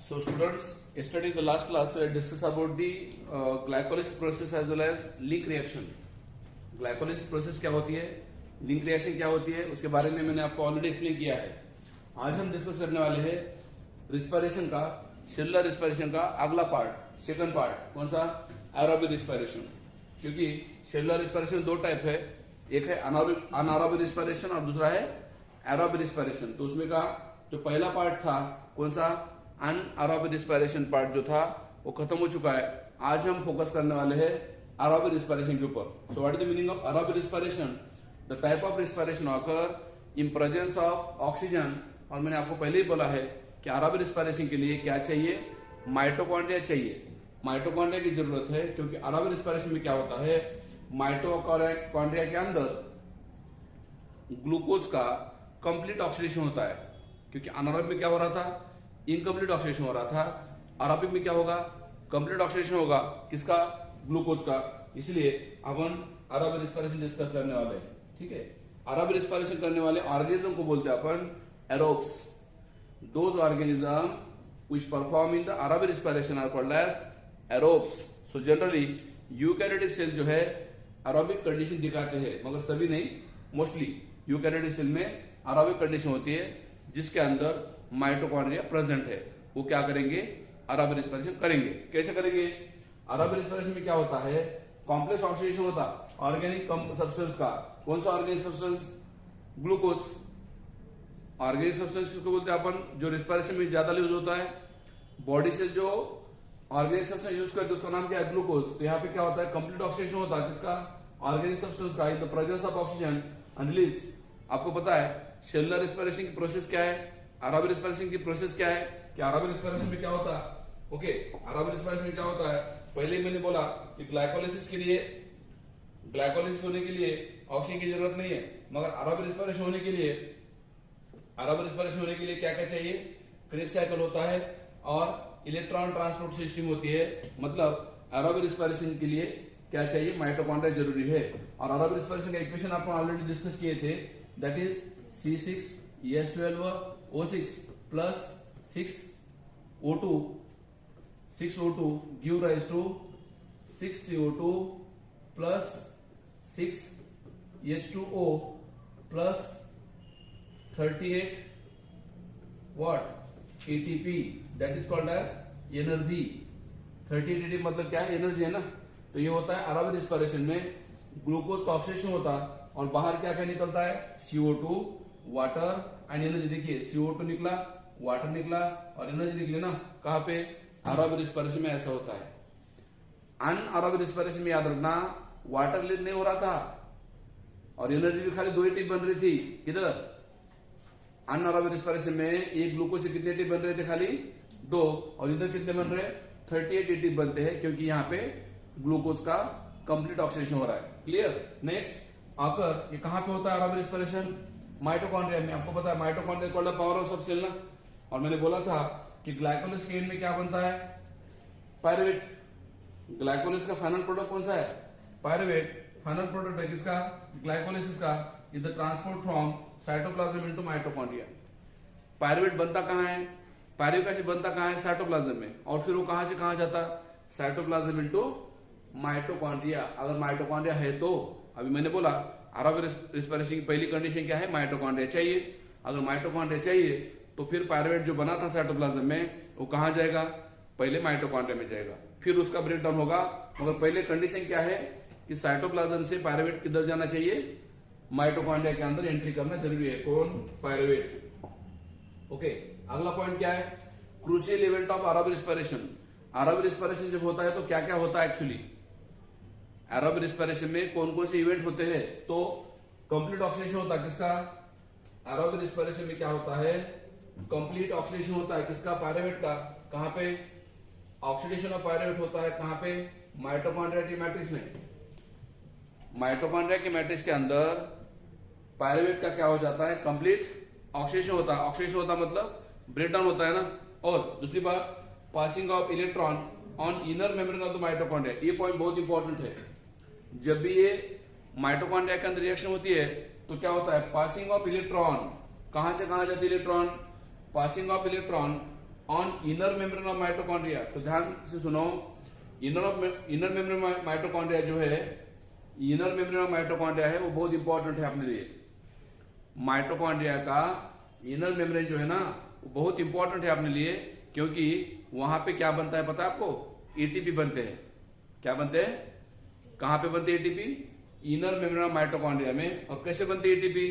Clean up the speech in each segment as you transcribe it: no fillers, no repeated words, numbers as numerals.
So students, yesterday in the last class we had discussed about the glycolysis process as well as link reaction. Glycolysis process क्या होती है, link reaction क्या होती है, उसके बारे में मैंने आपको ऑलरेडी एक्सप्लेन किया है. आज हम डिस्कस करने वाले हैं रिस्पिरेशन का, सेलुलर रिस्पिरेशन का अगला पार्ट, सेकंड पार्ट. कौन सा? Aerobic respiration. क्योंकि सेलुलर रिस्पिरेशन दो टाइप है, एक है अनारोबिक रिस्पिरेशन और दूसरा है एरोबिक रिस्पिरेशन. तो उसमें का जो पहला पार्ट था, कौन सा? अनएरोबिक रिस्पिरेशन पार्ट जो था वो खत्म हो चुका है. आज हम फोकस करने वाले हैं एरोबिक रिस्पिरेशन के ऊपर. So what is the meaning of aerobic respiration? The type of respiration occur in presence of oxygen. और मैंने आपको पहले ही बोला है कि एरोबिक रिस्पिरेशन के लिए क्या चाहिए? माइटोकॉन्ड्रिया चाहिए. माइटोकॉन्ड्रिया की जरूरत है क्योंकि एरोबिक रिस्पिरेशन में क्या होता है, माइटोकॉन्ड्रिया के अंदर ग्लूकोज का कंप्लीट ऑक्सीडेशन होता है. क्योंकि अनारोबिक में क्या हो रहा था? इनकम्प्लीट ऑक्सीडेशन हो रहा था. एरोबिक में क्या होगा? कंप्लीट ऑक्सीडेशन होगा. किसका? ग्लूकोज का. इसलिए अपन एरोबिक रिस्पिरेशन डिस्कस करने वाले हैं. ठीक है. एरोबिक रिस्पिरेशन करने वाले ऑर्गेनिज्म को बोलते हैं अपन aerobes. Those organism which perform in the aerobic respiration are called as aerobes. So generally eukaryotic cell जो है एरोबिक कंडीशन दिखाते हैं, मगर सभी नहीं, मोस्टली यूकैरियोटिक सेल में एरोबिक कंडीशन होती है जिसके अंदर माइटोकॉन्ड्रिया प्रेजेंट है. वो क्या करेंगे? एरोबिक रिस्पिरेशन करेंगे. कैसे करेंगे? एरोबिक रिस्पिरेशन में क्या होता है? कॉम्प्लेक्स ऑक्सीडेशन होता ऑर्गेनिक सब्सटेंस का. कौन सा organic substance? Glucose. Organic substance किसको बोलते हैं अपन? जो रिस्पिरेशन में ज्यादा यूज होता है. बॉडी से जो ऑर्गेनिक सब्सटेंस यूज करते हैं उसका नाम क्या है? ग्लूकोज. तो यहाँ पे क्या होता है? कंप्लीट ऑक्सीडेशन होता है किसका? ऑर्गेनिक सब्सटेंस का in the presence of oxygen and release. आपको पता है सेलुलर रिस्पिरेशन की प्रोसेस क्या है, एरोबिक रिस्पिरेशन की प्रोसेस क्या है? कि एरोबिक रिस्पिरेशन में क्या होता है? ओके, एरोबिक रिस्पिरेशन में क्या होता है? पहले मैंने बोला कि ग्लाइकोलाइसिस के लिए, ग्लाइकोलाइसिस होने के लिए ऑक्सीजन की जरूरत नहीं है, मगर एरोबिक रिस्पिरेशन होने के लिए, एरोबिक रिस्पिरेशन होने के लिए क्या क्या चाहिए? क्रेब्स साइकिल होता है और इलेक्ट्रॉन ट्रांसपोर्ट सिस्टम होती है. मतलब एरोबिक रिस्पिरेशन के लिए क्या चाहिए? माइटोकॉन्ड्रिया जरूरी है. और एरोबिक रिस्पिरेशन का इक्वेशन आपको ऑलरेडी डिस्कस किए थे, that is C6H12O6 plus 6O2 give rise to 6CO2 plus 6H2O plus 38 what? ATP. that is called as energy. 38 ATP मतलब क्या है? एनर्जी है ना. तो ये होता है एरोबिक रिस्पिरेशन में ग्लूकोज का ऑक्सीडेशन होता है और बाहर क्या क्या निकलता है? CO2, water and energy. देखिए CO2 निकला, वाटर निकला और एनर्जी निकली ना. कहां पे? एरोबिक रिस्पिरेशन में ऐसा होता है. अनएरोबिक रिस्पिरेशन में याद रखना, वाटर रिलीज नहीं हो रहा था और एनर्जी भी खाली 2 एटीपी बन रही थी. किधर? अनएरोबिक रिस्पिरेशन में एक ग्लूकोज से कितने एटीपी बन रहे थे? खाली 2. और इधर कितने बन रहे? 38 एटीपी बनते हैं क्योंकि यहाँ पे ग्लूकोज का कंप्लीट ऑक्सीडेशन हो रहा है. क्लियर? नेक्स्ट आकर ये कहां पे होता है एरोबिक रिस्पिरेशन? माइटोकॉन्ड्रिया में. आपको पता है mitochondria called power house of cell ना. और मैंने बोला था कि ग्लाइकोलाइसिस के एंड में क्या बनता है? पायरुवेट. ग्लाइकोलाइसिस का फाइनल प्रोडक्ट कौन सा है? पायरुवेट. फाइनल प्रोडक्ट है किसका? ग्लाइकोलाइसिस का. Is the transport from cytoplasm into mitochondria. Pyruvate बनता कहां है? पायरुविक एसिड बनता कहां है? साइटोप्लाज्म में. और फिर वो कहां से कहां जाता? Cytoplasm into mitochondria. अगर माइटोकॉन्ड्रिया है तो, अभी मैंने बोला एरोबिक रिस्पिरेशन की पहली कंडीशन क्या है? माइटोकॉन्ड्रिया चाहिए. अगर माइटोकॉन्ड्रिया चाहिए तो फिर पायरुवेट जो बना था साइटोप्लाज्म में वो कहां जाएगा? पहले माइटोकॉन्ड्रिया में जाएगा, फिर उसका ब्रेकडाउन होगा. मगर पहले कंडीशन क्या है कि साइटोप्लाज्म से पायरुवेट किधर जाना चाहिए? माइटोकॉन्ड्रिया के अंदर एंट्री करना जरूरी है. कौन? पायरुवेट. ओके, अगला पॉइंट क्या है? Crucial event of aerobic respiration. Aerobic respiration जब होता है तो क्या क्या होता है एक्चुअली? एरोबिक रिस्पिरेशन में कौन कौन से इवेंट होते हैं? तो कंप्लीट ऑक्सीडेशन होता है किसका? एरोबिक रिस्पिरेशन में क्या होता है? कंप्लीट ऑक्सीडेशन होता है किसका? पायरुवेट का. कहां पे? ऑक्सीडेशन ऑफ पायरुवेट होता है कहां पे? माइटोकॉन्ड्रिया की मैट्रिक्स में. माइटोकॉन्ड्रिया की मैट्रिक्स के अंदर पायरुवेट का क्या हो जाता है? कंप्लीट ऑक्सीडेशन होता है. ऑक्सीडेशन होता मतलब ब्रेकडाउन होता है ना. और दूसरी बात, passing of electron on inner membrane of the mitochondria. ये पॉइंट बहुत इंपॉर्टेंट है. जब भी ये माइटोकॉन्ड्रिया के अंदर रिएक्शन होती है तो क्या होता है? Passing of electron. कहां से कहां जाती है electron? Passing of electron on inner membrane of mitochondria. तो ध्यान से सुनो, इनर मेम्ब्रेन ऑफ माइटोकॉन्ड्रिया जो है, इनर मेम्ब्रेन ऑफ माइटोकॉन्ड्रिया है, वो बहुत इंपॉर्टेंट है अपने लिए। माइटोकॉन्ड्रिया का इनर मेम्ब्रेन जो है ना, वो बहुत इंपॉर्टेंट है अपने लिए, क्योंकि वहां पे क्या बनता है पता है आपको? एटीपी बनते हैं। क्या बनते हैं? कहां पे बनते हैं ATP? Inner membrane of mitochondria में। और कैसे बनते हैं ATP?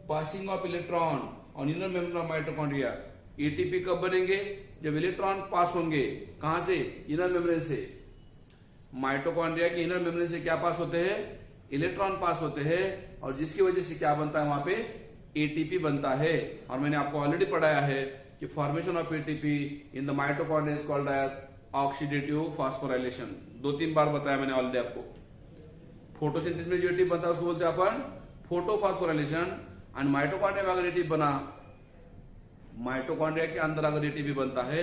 Passing of electron on inner membrane of mitochondria. ATP कब बनेंगे? जब इलेक्ट्रॉन पास होंगे। कहां से? इनर मेम्ब्रेन से। माइटोकॉन्ड्रिया के इनर मेम्ब्रेन से क्या पास होते हैं? इलेक्ट्रॉन पास होते हैं, और जिसकी वजह से क्या बनता है वहां पे? एटीपी बनता है। और मैंने आपको ऑलरेडी पढ़ाया है कि formation of ATP in the mitochondria is called as oxidative phosphorylation. 2-3 बार बताया मैंने ऑलरेडी आपको। फोटोसिंथेसिस में जो एटीपी बनता है उसको बोलते हैं अपन फोटोफॉस्फोराइलेशन। एंड माइटोकॉन्ड्रिया में अगर एटीपी बना, माइटोकॉन्ड्रिया के अंदर अगर एटीपी बनता है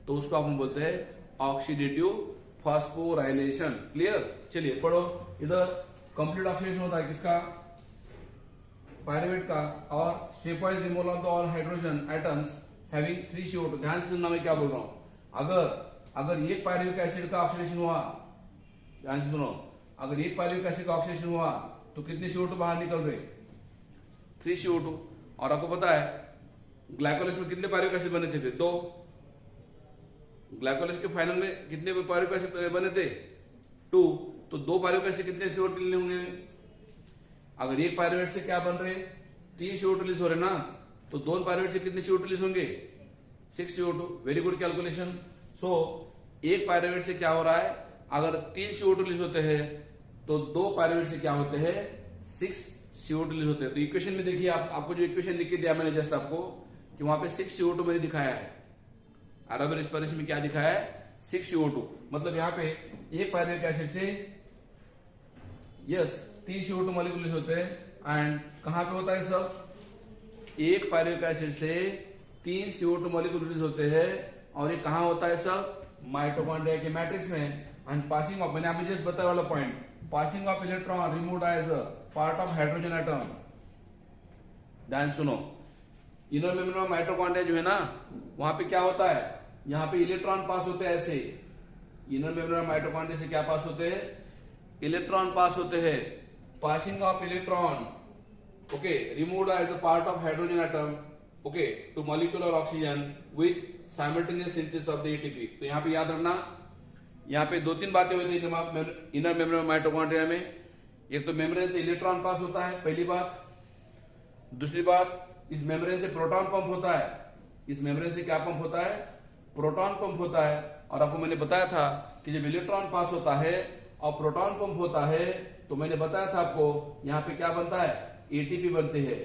तो उसको अपन बोलते हैं ऑक्सीडेटिव फॉस्फोराइलेशन। क्लियर? चलिए पढ़ो। इधर कंप्लीट ऑक्सीडेशन होता है किसका? पायरुवेट का। और stepwise removal of the all hydrogen atoms having 3 CO2। ध्यान से सुनना मैं क्या बोल रहा हूं। अगर एक पायरुविक एसिड का ऑक्सीडेशन हुआ, ध्यान से सुनो, अगर एक पायरुविक एसिड का ऑक्सीडेशन हुआ तो कितने CO2 बाहर निकल रहे? 3 CO2। और आपको पता है ग्लाइकोलिस में कितने पायरुविक एसिड बने थे? फिर 2। ग्लाइकोलिस के फाइनल में कितने पायरुविक एसिड बने थे? 2। तो 2 पायरुविक एसिड कितने CO2 रिलीज होंगे? अगर एक पायरुवेट से क्या बन रहे? 3 CO2 रिलीज हो रहे ना, तो 2 पायरुवेट से कितने CO2 रिलीज होंगे? 6 CO2। Very good calculation. सो एक पायरुवेट से क्या हो रहा है? अगर 3 CO2 रिलीज होते हैं तो 2 पायरुवेट से क्या होते हैं? 6 CO2 रिलीज होते हैं। तो इक्वेशन में देखिए, आपको जो इक्वेशन लिख के दिया मैंने जस्ट आपको, कि वहां पे 6 CO2 मैंने दिखाया है। अरेबिक रेस्पिरेशन में क्या दिखाया है? 6 CO2। मतलब यहाँ पे एक पायरुविक एसिड से यस 3 CO2 मॉलिक्यूल होते हैं। एंड कहां पे होता है सब? एक पायरुविक एसिड से 3 CO2 मॉलिक्यूल रिलीज होते हैं, और ये कहां होता है सब? माइटोकॉन्ड्रिया के मैट्रिक्स में। एंड पासिंग ऑफ, मैंने आपको जस्ट बताया वाला point, passing of electron removed as a part of hydrogen atom. ध्यान सुनो, इनर मेम्ब्रेन ऑफ माइटोकॉन्ड्रिया जो है ना, वहां पे क्या होता है? यहाँ पे इलेक्ट्रॉन पास होते हैं ऐसे। इनर मेम्ब्रेन ऑफ माइटोकॉन्ड्रिया से क्या पास होते हैं? इलेक्ट्रॉन पास होते हैं। Passing of electron, okay, removed as a part of hydrogen atom, okay, to molecular oxygen with simultaneous synthesis of the ATP. तो यहाँ पे याद रखना, यहाँ पे 2-3 बातें होती है इनर मेम्ब्रेन ऑफ माइटोकॉन्ड्रिया में। एक तो मेम्ब्रेन से इलेक्ट्रॉन पास होता है, पहली बात। दूसरी बात, इस मेम्ब्रेन से प्रोटॉन पंप होता है। इस मेम्ब्रेन से क्या पंप होता है? प्रोटॉन पंप होता है। और आपको मैंने बताया था कि जब इलेक्ट्रॉन पास होता है और प्रोटॉन पंप होता है, तो मैंने बताया था आपको यहाँ पे क्या बनता है? एटीपी बनते हैं।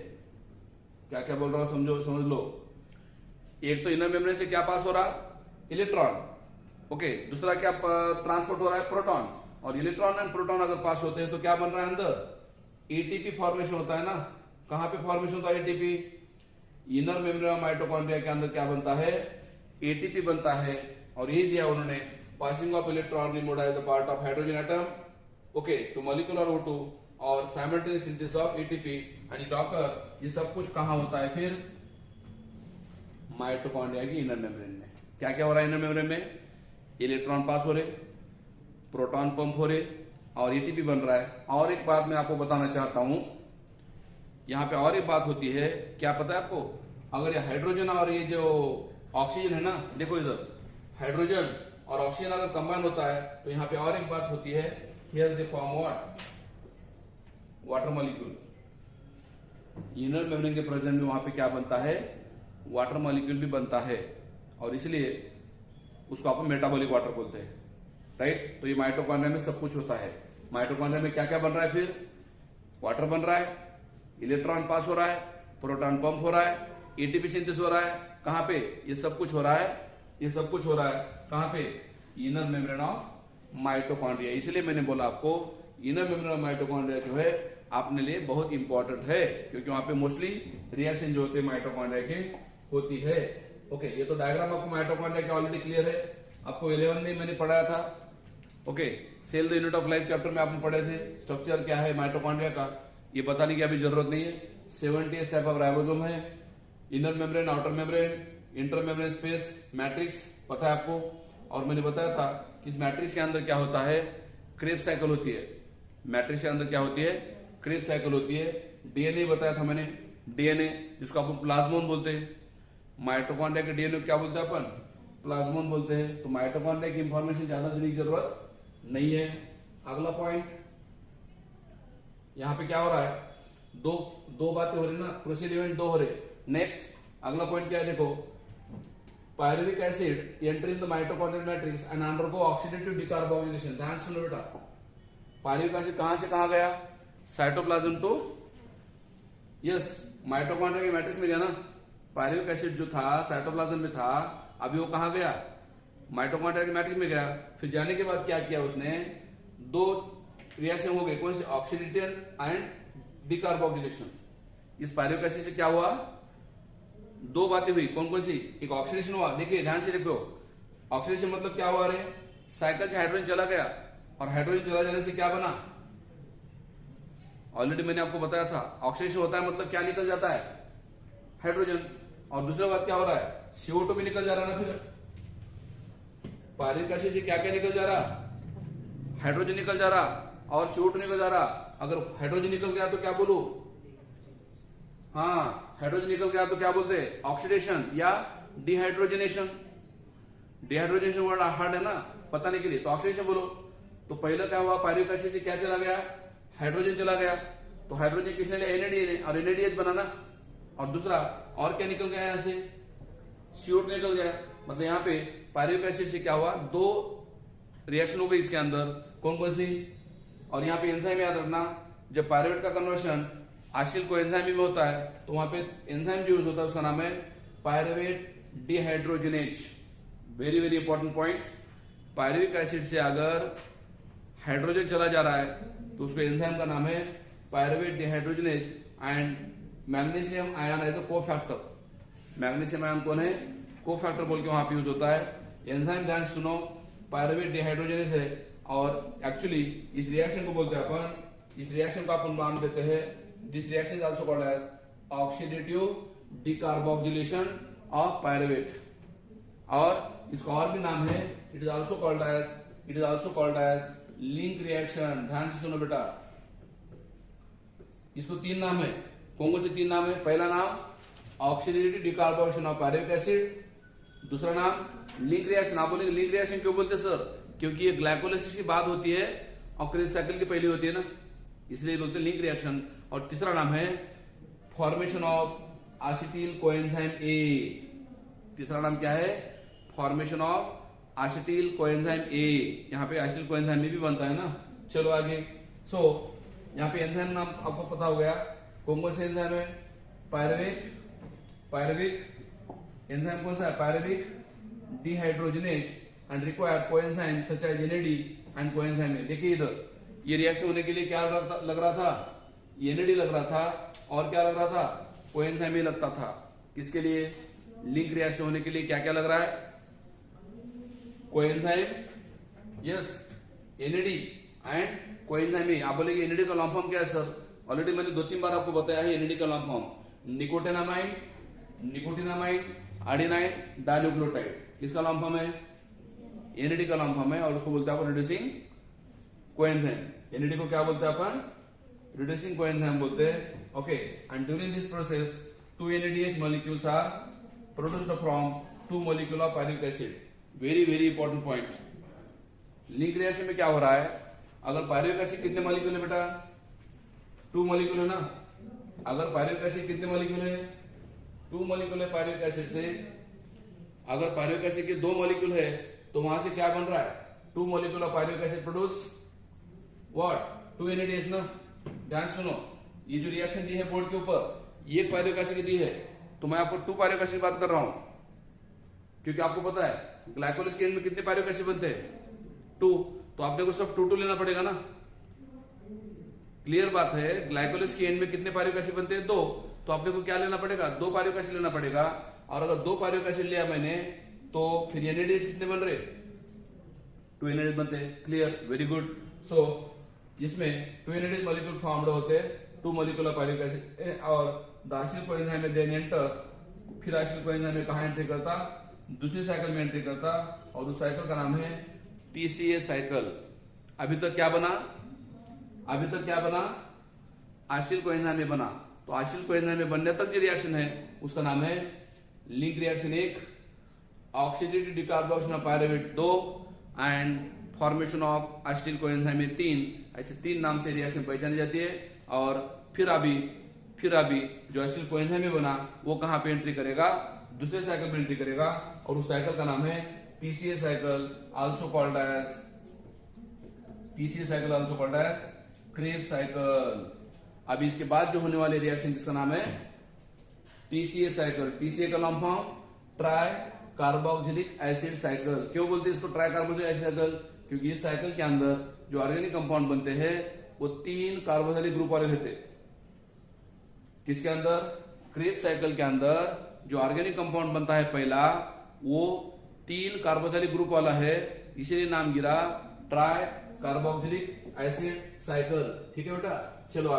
क्या क्या बोल रहा हूं समझ लो। एक तो इनर मेम्ब्रेन से क्या पास हो रहा? Electron, okay. दूसरा क्या ट्रांसपोर्ट हो रहा है? प्रोटॉन। और इलेक्ट्रॉन एंड प्रोटॉन अगर पास होते हैं तो क्या बन रहा है अंदर? एटीपी फॉर्मेशन होता है ना। कहां पे फॉर्मेशन होता है ATP? Inner membrane of mitochondria के अंदर क्या बनता है? एटीपी बनता है। और यही दिया उन्होंने, passing of electron removed as the part of hydrogen atom, okay, to molecular O2 और simultaneous synthesis of ATP and docker. ये सब कुछ कहां होता है फिर? माइटोकॉन्ड्रिया की इनर मेम्ब्रेन में। क्या क्या हो रहा है इनर मेम्ब्रेन में? इलेक्ट्रॉन पास हो रहे, प्रोटॉन पंप हो रहे, और एटीपी बन रहा है। और एक बात मैं आपको बताना चाहता हूं, यहां पे और एक बात होती है, क्या पता है आपको? अगर ये हाइड्रोजन और ये जो ऑक्सीजन है ना, देखो इधर हाइड्रोजन और ऑक्सीजन अगर कंबाइन होता है तो यहाँ पे और एक बात होती है, here they form what? Water molecule. Inner membrane के प्रेजेंट में वहां पे क्या बनता है? वाटर मॉलिक्यूल भी बनता है, और इसलिए उसको अपन मेटाबॉलिक वाटर बोलते हैं, राइट? तो ये माइटोकॉन्ड्रिया में सब कुछ होता है। माइटोकॉन्ड्रिया में क्या क्या बन रहा है फिर? वाटर बन रहा है, इलेक्ट्रॉन पास हो रहा है, प्रोटॉन पंप हो रहा है, एटीपी सिंथेसिस हो रहा है। कहां पे? ये सब कुछ हो रहा है। ये सब कुछ हो रहा है कहां पे? Inner membrane of mitochondria. इसलिए मैंने बोला आपको इनर मेम्ब्रेन ऑफ माइटोकॉन्ड्रिया जो है अपने लिए बहुत इंपॉर्टेंट है, क्योंकि वहां पे मोस्टली रिएक्शन जो होते हैं माइटोकॉन्ड्रिया के होती है। ओके, ये तो डायग्राम आपको माइटोकॉन्ड्रिया के ऑलरेडी क्लियर है। आपको 11 में मैंने पढ़ाया था। Okay, cell the unit of life chapter में आपने पढ़े थे स्ट्रक्चर क्या है माइटोकॉन्ड्रिया का, ये बताने की अभी जरूरत नहीं है। 70 टाइप ऑफ राइबोसोम है, inner membrane, outer membrane, intermembrane space matrix पता है आपको, और मैंने बताया था कि इस मैट्रिक्स के अंदर क्या होता है, क्रेब्स साइकिल होती है। मैट्रिक्स के अंदर क्या होती है, क्रेब्स साइकिल होती है। डीएनए बताया था मैंने, डीएनए जिसको अपन प्लाज्मोन बोलते हैं। माइटोकॉन्ड्रिया के डीएनए क्या बोलते हैं अपन, प्लाज्मोन बोलते हैं। तो माइटोकॉन्ड्रिया की इंफॉर्मेशन ज्यादा देने की जरूरत नहीं है। अगला पॉइंट, यहां पे क्या हो रहा है, दो बातें हो रही ना, क्रूशियल इवेंट दो हो रहे। नेक्स्ट अगला पॉइंट क्या है, देखो, pyruvic acid enter in the mitochondrial matrix and undergo oxidative decarboxylation. ध्यान सुनो बेटा, पायरुविक एसिड कहां से कहां गया, साइटोप्लाज्म टू, यस, माइटोकॉन्ड्रिया के मैट्रिक्स में गया ना। पायरुविक एसिड जो था साइटोप्लाज्म में था, अभी वो कहां गया, माइटोकॉन्ड्रिया के मैट्रिक्स में गया। फिर जाने के बाद क्या किया उसने, दो रिएक्शन हो गए, कौन से, ऑक्सीडेशन एंड डिकार्बोक्सिलेशन। इस पायरुविक एसिड से क्या हुआ, दो बातें हुई, कौन कौन सी, एक ऑक्सीडेशन हुआ। देखिए ध्यान से देखो, ऑक्सीडेशन मतलब क्या हुआ, रे साइकिल से हाइड्रोजन चला गया, और हाइड्रोजन चला जाने से क्या बना, ऑलरेडी मैंने आपको बताया था, ऑक्सीडेशन होता है मतलब क्या निकल जाता है, हाइड्रोजन। और दूसरा बात क्या हो रहा है, CO2 भी निकल जा रहा है ना। फिर पायरुविक एसिड से क्या क्या निकल जा रहा, हाइड्रोजन निकल जा रहा और CO2 निकल जा रहा। अगर हाइड्रोजन निकल गया तो क्या बोलू, हाँ, हाइड्रोजन निकल गया तो क्या बोलते हैं, ऑक्सीडेशन या डिहाइड्रोजनेशन। डिहाइड्रोजनेशन वर्ड हार्ड है ना बताने के लिए, तो ऑक्सीडेशन बोलो। तो पहले क्या हुआ, पायरुविक एसिड से क्या चला गया, हाइड्रोजन चला गया। तो हाइड्रोजन किसने लिया, NADH, और NADH बनाना। और दूसरा और क्या निकल गया, यहां से CO2 निकल गया। मतलब यहाँ पे पायरुविक एसिड से क्या हुआ, दो रिएक्शन हो गई इसके अंदर, कौन कौन सी। और यहाँ पे एंजाइम याद रखना, जब पायरुवेट का कन्वर्शन एसिल को एंजाइम में होता है तो वहां पे एंजाइम जो यूज होता है उसका नाम है pyruvate dehydrogenase. Very very important point, pyruvic acid से अगर हाइड्रोजन चला जा रहा है तो उसके एंजाइम का नाम है pyruvate dehydrogenase. And magnesium ion है तो कोफैक्टर, मैग्नीशियम आयन कौन है, कोफैक्टर बोल के वहां पे यूज होता है। एंजाइम ध्यान सुनो, पायरुवेट डिहाइड्रोजनेज है, और एक्चुअली इस रिएक्शन को बोलते हैं अपन, इस रिएक्शन को अपन नाम देते हैं, this reaction is also called as oxidative decarboxylation of pyruvate. और इसका और भी नाम है, it is also called as link reaction. ध्यान से सुनो बेटा, इसको तीन नाम है, कौन से तीन नाम है, पहला नाम oxidative decarboxylation of pyruvic acid, दूसरा नाम लिंक रिएक्शन। आप बोलेंगे लिंक रिएक्शन क्यों बोलते सर, क्योंकि ये ग्लाइकोलाइसिस की बात होती है और क्रेब्स साइकिल की पहली होती है ना, इसलिए बोलते हैं लिंक रिएक्शन। और तीसरा नाम है formation of acetyl coenzyme A. तीसरा नाम क्या है, formation of acetyl coenzyme A. यहाँ पे एसिटिल कोएंजाइम ए भी बनता है ना। चलो आगे, सो यहाँ पे एंजाइम नाम आपको पता हो गया, कौन से एंजाइम है, पायरुविक एंजाइम कौन सा है, pyruvic dehydrogenase and require coenzyme such as NAD and coenzyme A. देखिए इधर ये रिएक्शन होने के लिए क्या लग रहा था, NAD लग रहा था, और क्या लग रहा था, कोएंजाइम ए लगता था। किसके लिए, लिंक रिएक्शन होने के लिए क्या क्या लग रहा है, coenzyme, yes, NAD and coenzyme ए। आप बोलेंगे NAD का लॉन्ग फॉर्म क्या है सर, ऑलरेडी मैंने 2-3 बार आपको बताया है NAD का long form, nicotinamide adenine dinucleotide. किसका लॉन्ग फॉर्म है, NAD का लॉन्ग फॉर्म है, और उसको बोलते हैं अपन रिड्यूसिंग कोएंजाइम। NAD को क्या बोलते हैं अपन, रिड्यूसिंग कोएंजाइम बोलते हैं। Okay, and during this process 2 NADH molecules are produced from 2 molecule of pyruvic acid. Very very important point. Link reaction में क्या हो रहा है, अगर पायरुविक एसिड कितने मॉलिक्यूल है बेटा, 2 मॉलिक्यूल है ना। अगर पायरुविक एसिड कितने मॉलिक्यूल है, 2 मॉलिक्यूल है पायरुविक एसिड से। अगर पायरुविक एसिड के 2 मॉलिक्यूल है तो वहां से क्या बन रहा है, 2 molecule of pyruvic acid produce what, 2 NADH ना। ध्यान सुनो, ये जो रिएक्शन दी है बोर्ड के ऊपर, ये पायरुविक एसिड की दी है, तो मैं आपको 2 पायरुविक एसिड की बात कर रहा हूं, क्योंकि आपको पता है ग्लाइकोलिस के एंड में कितने पायरुविक एसिड बनते हैं, 2। तो आपने को सब 2 लेना पड़ेगा ना। क्लियर बात है, ग्लाइकोलिस के एंड में कितने पायरुविक एसिड बनते हैं, 2। तो आपने को क्या लेना पड़ेगा, 2 पायरुविक एसिड लेना पड़ेगा। और अगर 2 पायरुविक एसिड लिया मैंने तो फिर NADH कितने बन रहे, 2 NADH बनते हैं। Clear, very good. सो इसमें 2 NADH मॉलिक्यूल फॉर्म्ड होते हैं, 2 मॉलिक्यूल ऑफ पायरुविक एसिड, और the acid coenzyme then enter फिर एसिटिल कोएंजाइम में कहा एंट्री करता, दूसरी साइकिल में एंट्री करता, और उस साइकिल का नाम है TCA साइकिल। अभी तक क्या बना, एसिटिल कोएंजाइम में बना। तो एसिटिल कोएंजाइम में बनने तक जो रिएक्शन है उसका नाम है link reaction 1, oxidative decarboxylation of pyruvate 2 and formation of acetyl coenzyme में 3। ऐसे 3 नाम से रिएक्शन पहचानी जाती है। और फिर अभी जो एसिटिल कोएंजाइम में बना वो कहां पे एंट्री करेगा, दूसरे साइकिल में एंट्री करेगा, और उस साइकिल का नाम है TCA cycle, also called as Krebs cycle. अभी इसके बाद जो होने वाले रिएक्शन जिसका नाम है TCA साइकिल। TCA का long form try carboxylic acid cycle. क्यों बोलते हैं इसको ट्राई कार्बोक्सिलिक एसिड साइकिल? क्योंकि इस साइकिल के अंदर जो ऑर्गेनिक कंपाउंड बनते हैं वो 3 कार्बोक्सिलिक ग्रुप वाले रहते हैं। किसके अंदर? क्रेब्स साइकिल के अंदर जो ऑर्गेनिक कंपाउंड बनता है पहला, वो 3 कार्बोक्सिलिक ग्रुप वाला है, इसीलिए नाम गिरा ट्राई कार्बोक्सिलिक एसिड साइकिल। ठीक है बेटा, चलो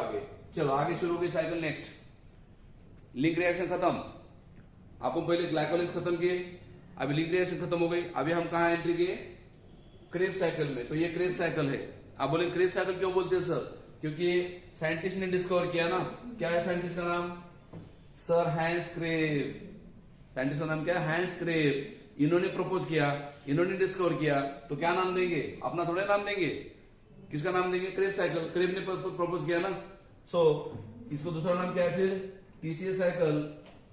आगे शुरू हो गई साइकिल। नेक्स्ट लिंक रिएक्शन खत्म, अपन पहले ग्लाइकोलाइसिस खत्म किए, अभी लिंक रिएक्शन खत्म हो गई। अभी हम कहा एंट्री किए? क्रेब्स साइकिल में। तो ये क्रेब्स साइकिल है। आप बोले क्रेब्स साइकिल क्यों बोलते हैं सर? क्योंकि साइंटिस्ट ने डिस्कवर किया ना। क्या है साइंटिस्ट का नाम? Sir hence crab. साइंटिस्ट का नाम क्या है? Hence crab. इन्होंने प्रपोज किया, इन्होंने डिस्कवर किया, तो क्या नाम देंगे? अपना थोड़े नाम देंगे, किसका नाम देंगे? Crab cycle. क्रेब ने प्रपोज किया ना। सो इसको दूसरा नाम क्या है फिर? TCA cycle.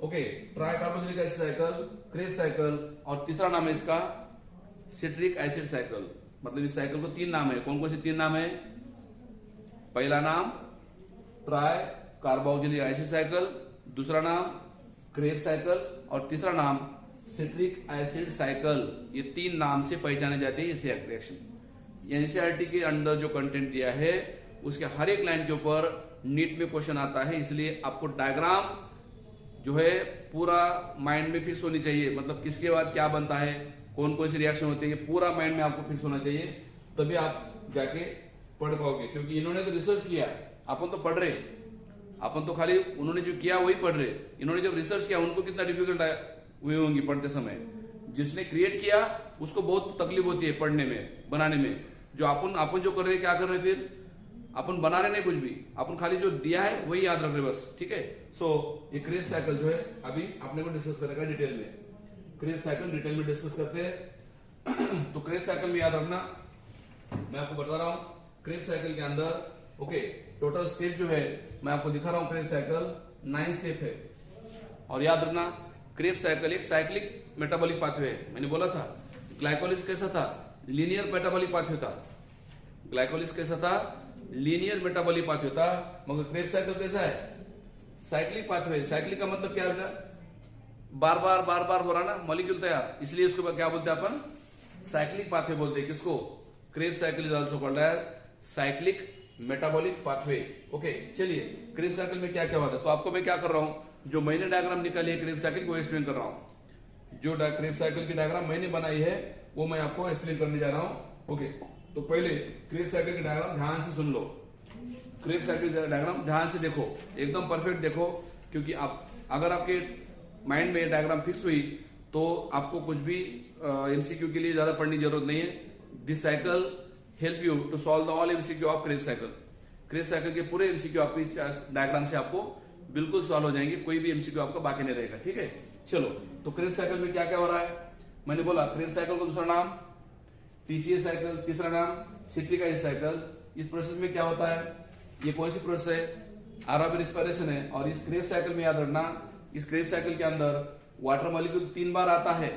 Okay, try carboxylic acid cycle, Kreb cycle, और तीसरा नाम है इसका सिट्रिक एसिड साइकिल। मतलब इस साइकिल को 3 नाम है। कौन कौन से 3 नाम है? पहला नाम ट्राई कार्बोक्सिलिक एसिड साइकिल, दूसरा नाम क्रेब साइकिल, और तीसरा नाम सिट्रिक एसिड साइकिल। ये 3 नाम से पहचाने जाते हैं ये रिएक्शन। एनसीईआरटी के अंदर जो कंटेंट दिया है उसके हर एक लाइन के ऊपर नीट में क्वेश्चन आता है, इसलिए आपको डायग्राम जो है पूरा माइंड में फिक्स होनी चाहिए। मतलब किसके बाद क्या बनता है, कौन कौन सी रिएक्शन होती है, पूरा माइंड में आपको फिक्स होना चाहिए, तभी आप जाके पढ़ पाओगे। क्योंकि इन्होंने तो रिसर्च किया, अपन तो पढ़ रहे, अपन तो खाली उन्होंने जो किया वही पढ़ रहे। इन्होंने जब रिसर्च किया उनको कितना डिफिकल्ट हुई होंगी पढ़ते समय। जिसने क्रिएट किया उसको बहुत तकलीफ होती है पढ़ने में, बनाने में। जो अपन जो कर रहे हैं, क्या कर रहे हैं फिर? अपन बना रहे नहीं कुछ भी, अपन खाली जो दिया है वही याद रख रहे बस। ठीक है। सो ये क्रेब साइकिल जो है अभी अपने को डिस्कस करेगा डिटेल में। क्रेब साइकिल डिटेल में डिस्कस करते हैं। तो क्रेब साइकिल में याद रखना, मैं आपको बता रहा हूं क्रेब साइकिल के अंदर ओके टोटल स्टेप जो है मैं आपको दिखा रहा हूं। क्रेब साइकिल 9 स्टेप है। और याद रखना क्रेब साइकिल एक साइक्लिक मेटाबॉलिक पाथवे है। मैंने बोला था ग्लाइकोलाइसिस कैसा था? लीनियर मेटाबॉलिक पाथवे था। ग्लाइकोलाइसिस कैसा था? लीनियर मेटाबॉलिक पाथवे था। मगर क्रेब साइकिल कैसा है? Cyclic pathway. साइक्लिक का मतलब क्या है? बार बार हो रहा ना मॉलिक्यूल तैयार, इसलिए इसको क्या बोलते हैं अपन? साइक्लिक पाथवे बोलते हैं। किसको? Kreb cycle is also called as cyclic metabolic pathway. Okay, चलिए क्रेब साइकिल में क्या क्या होता है तो आपको मैं क्या कर रहा हूं, जो मैंने डायग्राम निकाली है क्रेब साइकिल को एक्सप्लेन कर रहा हूं। जो क्रेब साइकिल की डायग्राम मैंने बनाई है वो मैं आपको एक्सप्लेन करने जा रहा हूं। ओके, तो पहले क्रेब साइकिल की डायग्राम ध्यान से सुन लो। क्रेब साइकिल का डायग्राम ध्यान से देखो, एकदम परफेक्ट देखो, क्योंकि आप अगर आपके माइंड में डायग्राम फिक्स हुई तो आपको कुछ भी एमसीक्यू के लिए ज्यादा पढ़ने की जरूरत नहीं है। This cycle help you to solve the all MCQ of Kreb cycle. Kreb cycle के पूरे एमसीक्यू आपको इस डायग्राम से आपको बिल्कुल सॉल्व हो जाएंगे, कोई भी एमसीक्यू आपका बाकी नहीं रहेगा। ठीक है, चलो तो क्रेब साइकिल में क्या क्या हो रहा है मैंने बोला। क्रेब साइकिल का दूसरा नाम TCA साइकिल, तीसरा नाम सिट्रिक एसिड साइकिल। इस प्रोसेस में क्या होता है? ये कौन सी प्रोसेस है? एरोबिक रेस्पिरेशन है। और इस क्रेब साइकिल में याद रखना, इस क्रेब साइकिल के अंदर वाटर मॉलिक्यूल 3 बार आता है।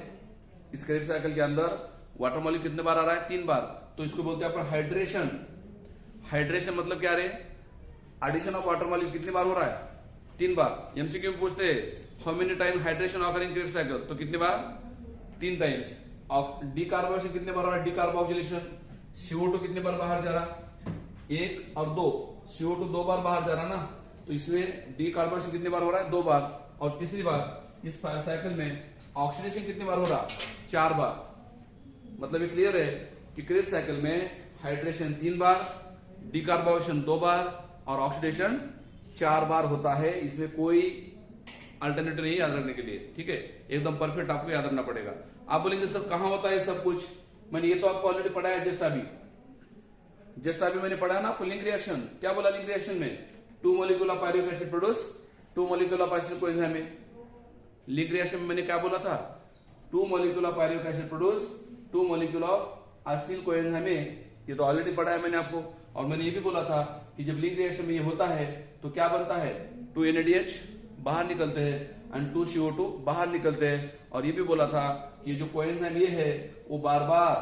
इस क्रेब साइकिल के अंदर वाटर मॉलिक्यूल कितने बार आ रहा है? 3 बार। तो इसको बोलते हैं अपन हाइड्रेशन। हाइड्रेशन मतलब क्या रे? एडिशन ऑफ वाटर मॉलिक्यूल कितनी बार हो रहा है? 3 बार। एमसीक्यू में पूछते हैं how many time hydration occur in Krebs cycle, तो कितनी बार? 3 टाइम्स। और डीकार्बोनेशन कितने बार हो रहा है? डीकार्बोक्सिलेशन। CO2 कितने बार बाहर जा रहा? 1 और 2। CO2 2 बार बाहर जा रहा ना, तो इसमें डीकार्बोनेशन कितने बार हो रहा है? 2 बार। और तीसरी बार इस साइकिल में ऑक्सीडेशन कितने बार हो रहा? 4 बार। मतलब ये क्लियर है कि क्रेब साइकिल में हाइड्रेशन 3 बार, डीकार्बोनेशन 2 बार और ऑक्सीडेशन 4 बार होता है। इसमें कोई अल्टरनेटिव नहीं याद रखने के लिए, ठीक है, एकदम परफेक्ट आपको याद रखना पड़ेगा। आप बोलेंगे सर कहां होता है सब कुछ, मैंने ये तो आपको ऑलरेडी पढ़ा है, जस्ट अभी मैंने पढ़ा ना आपको लिंक रिएक्शन। क्या बोला लिंक रिएक्शन में? 2 molecule of pyruvate acid produce 2 molecule of acetyl coenzyme में। लिंक रिएक्शन में मैंने क्या बोला था? 2 molecule of pyruvate acid produce 2 molecule of acetyl coenzyme में। ये तो ऑलरेडी पढ़ा है मैंने आपको। और मैंने ये भी बोला था कि जब लिंक रिएक्शन में ये होता है तो क्या बनता है? 2 NADH बाहर निकलते हैं एंड 2 CO2 बाहर निकलते हैं। और ये भी बोला था कि जो कोएंजाइम ये है वो बार बार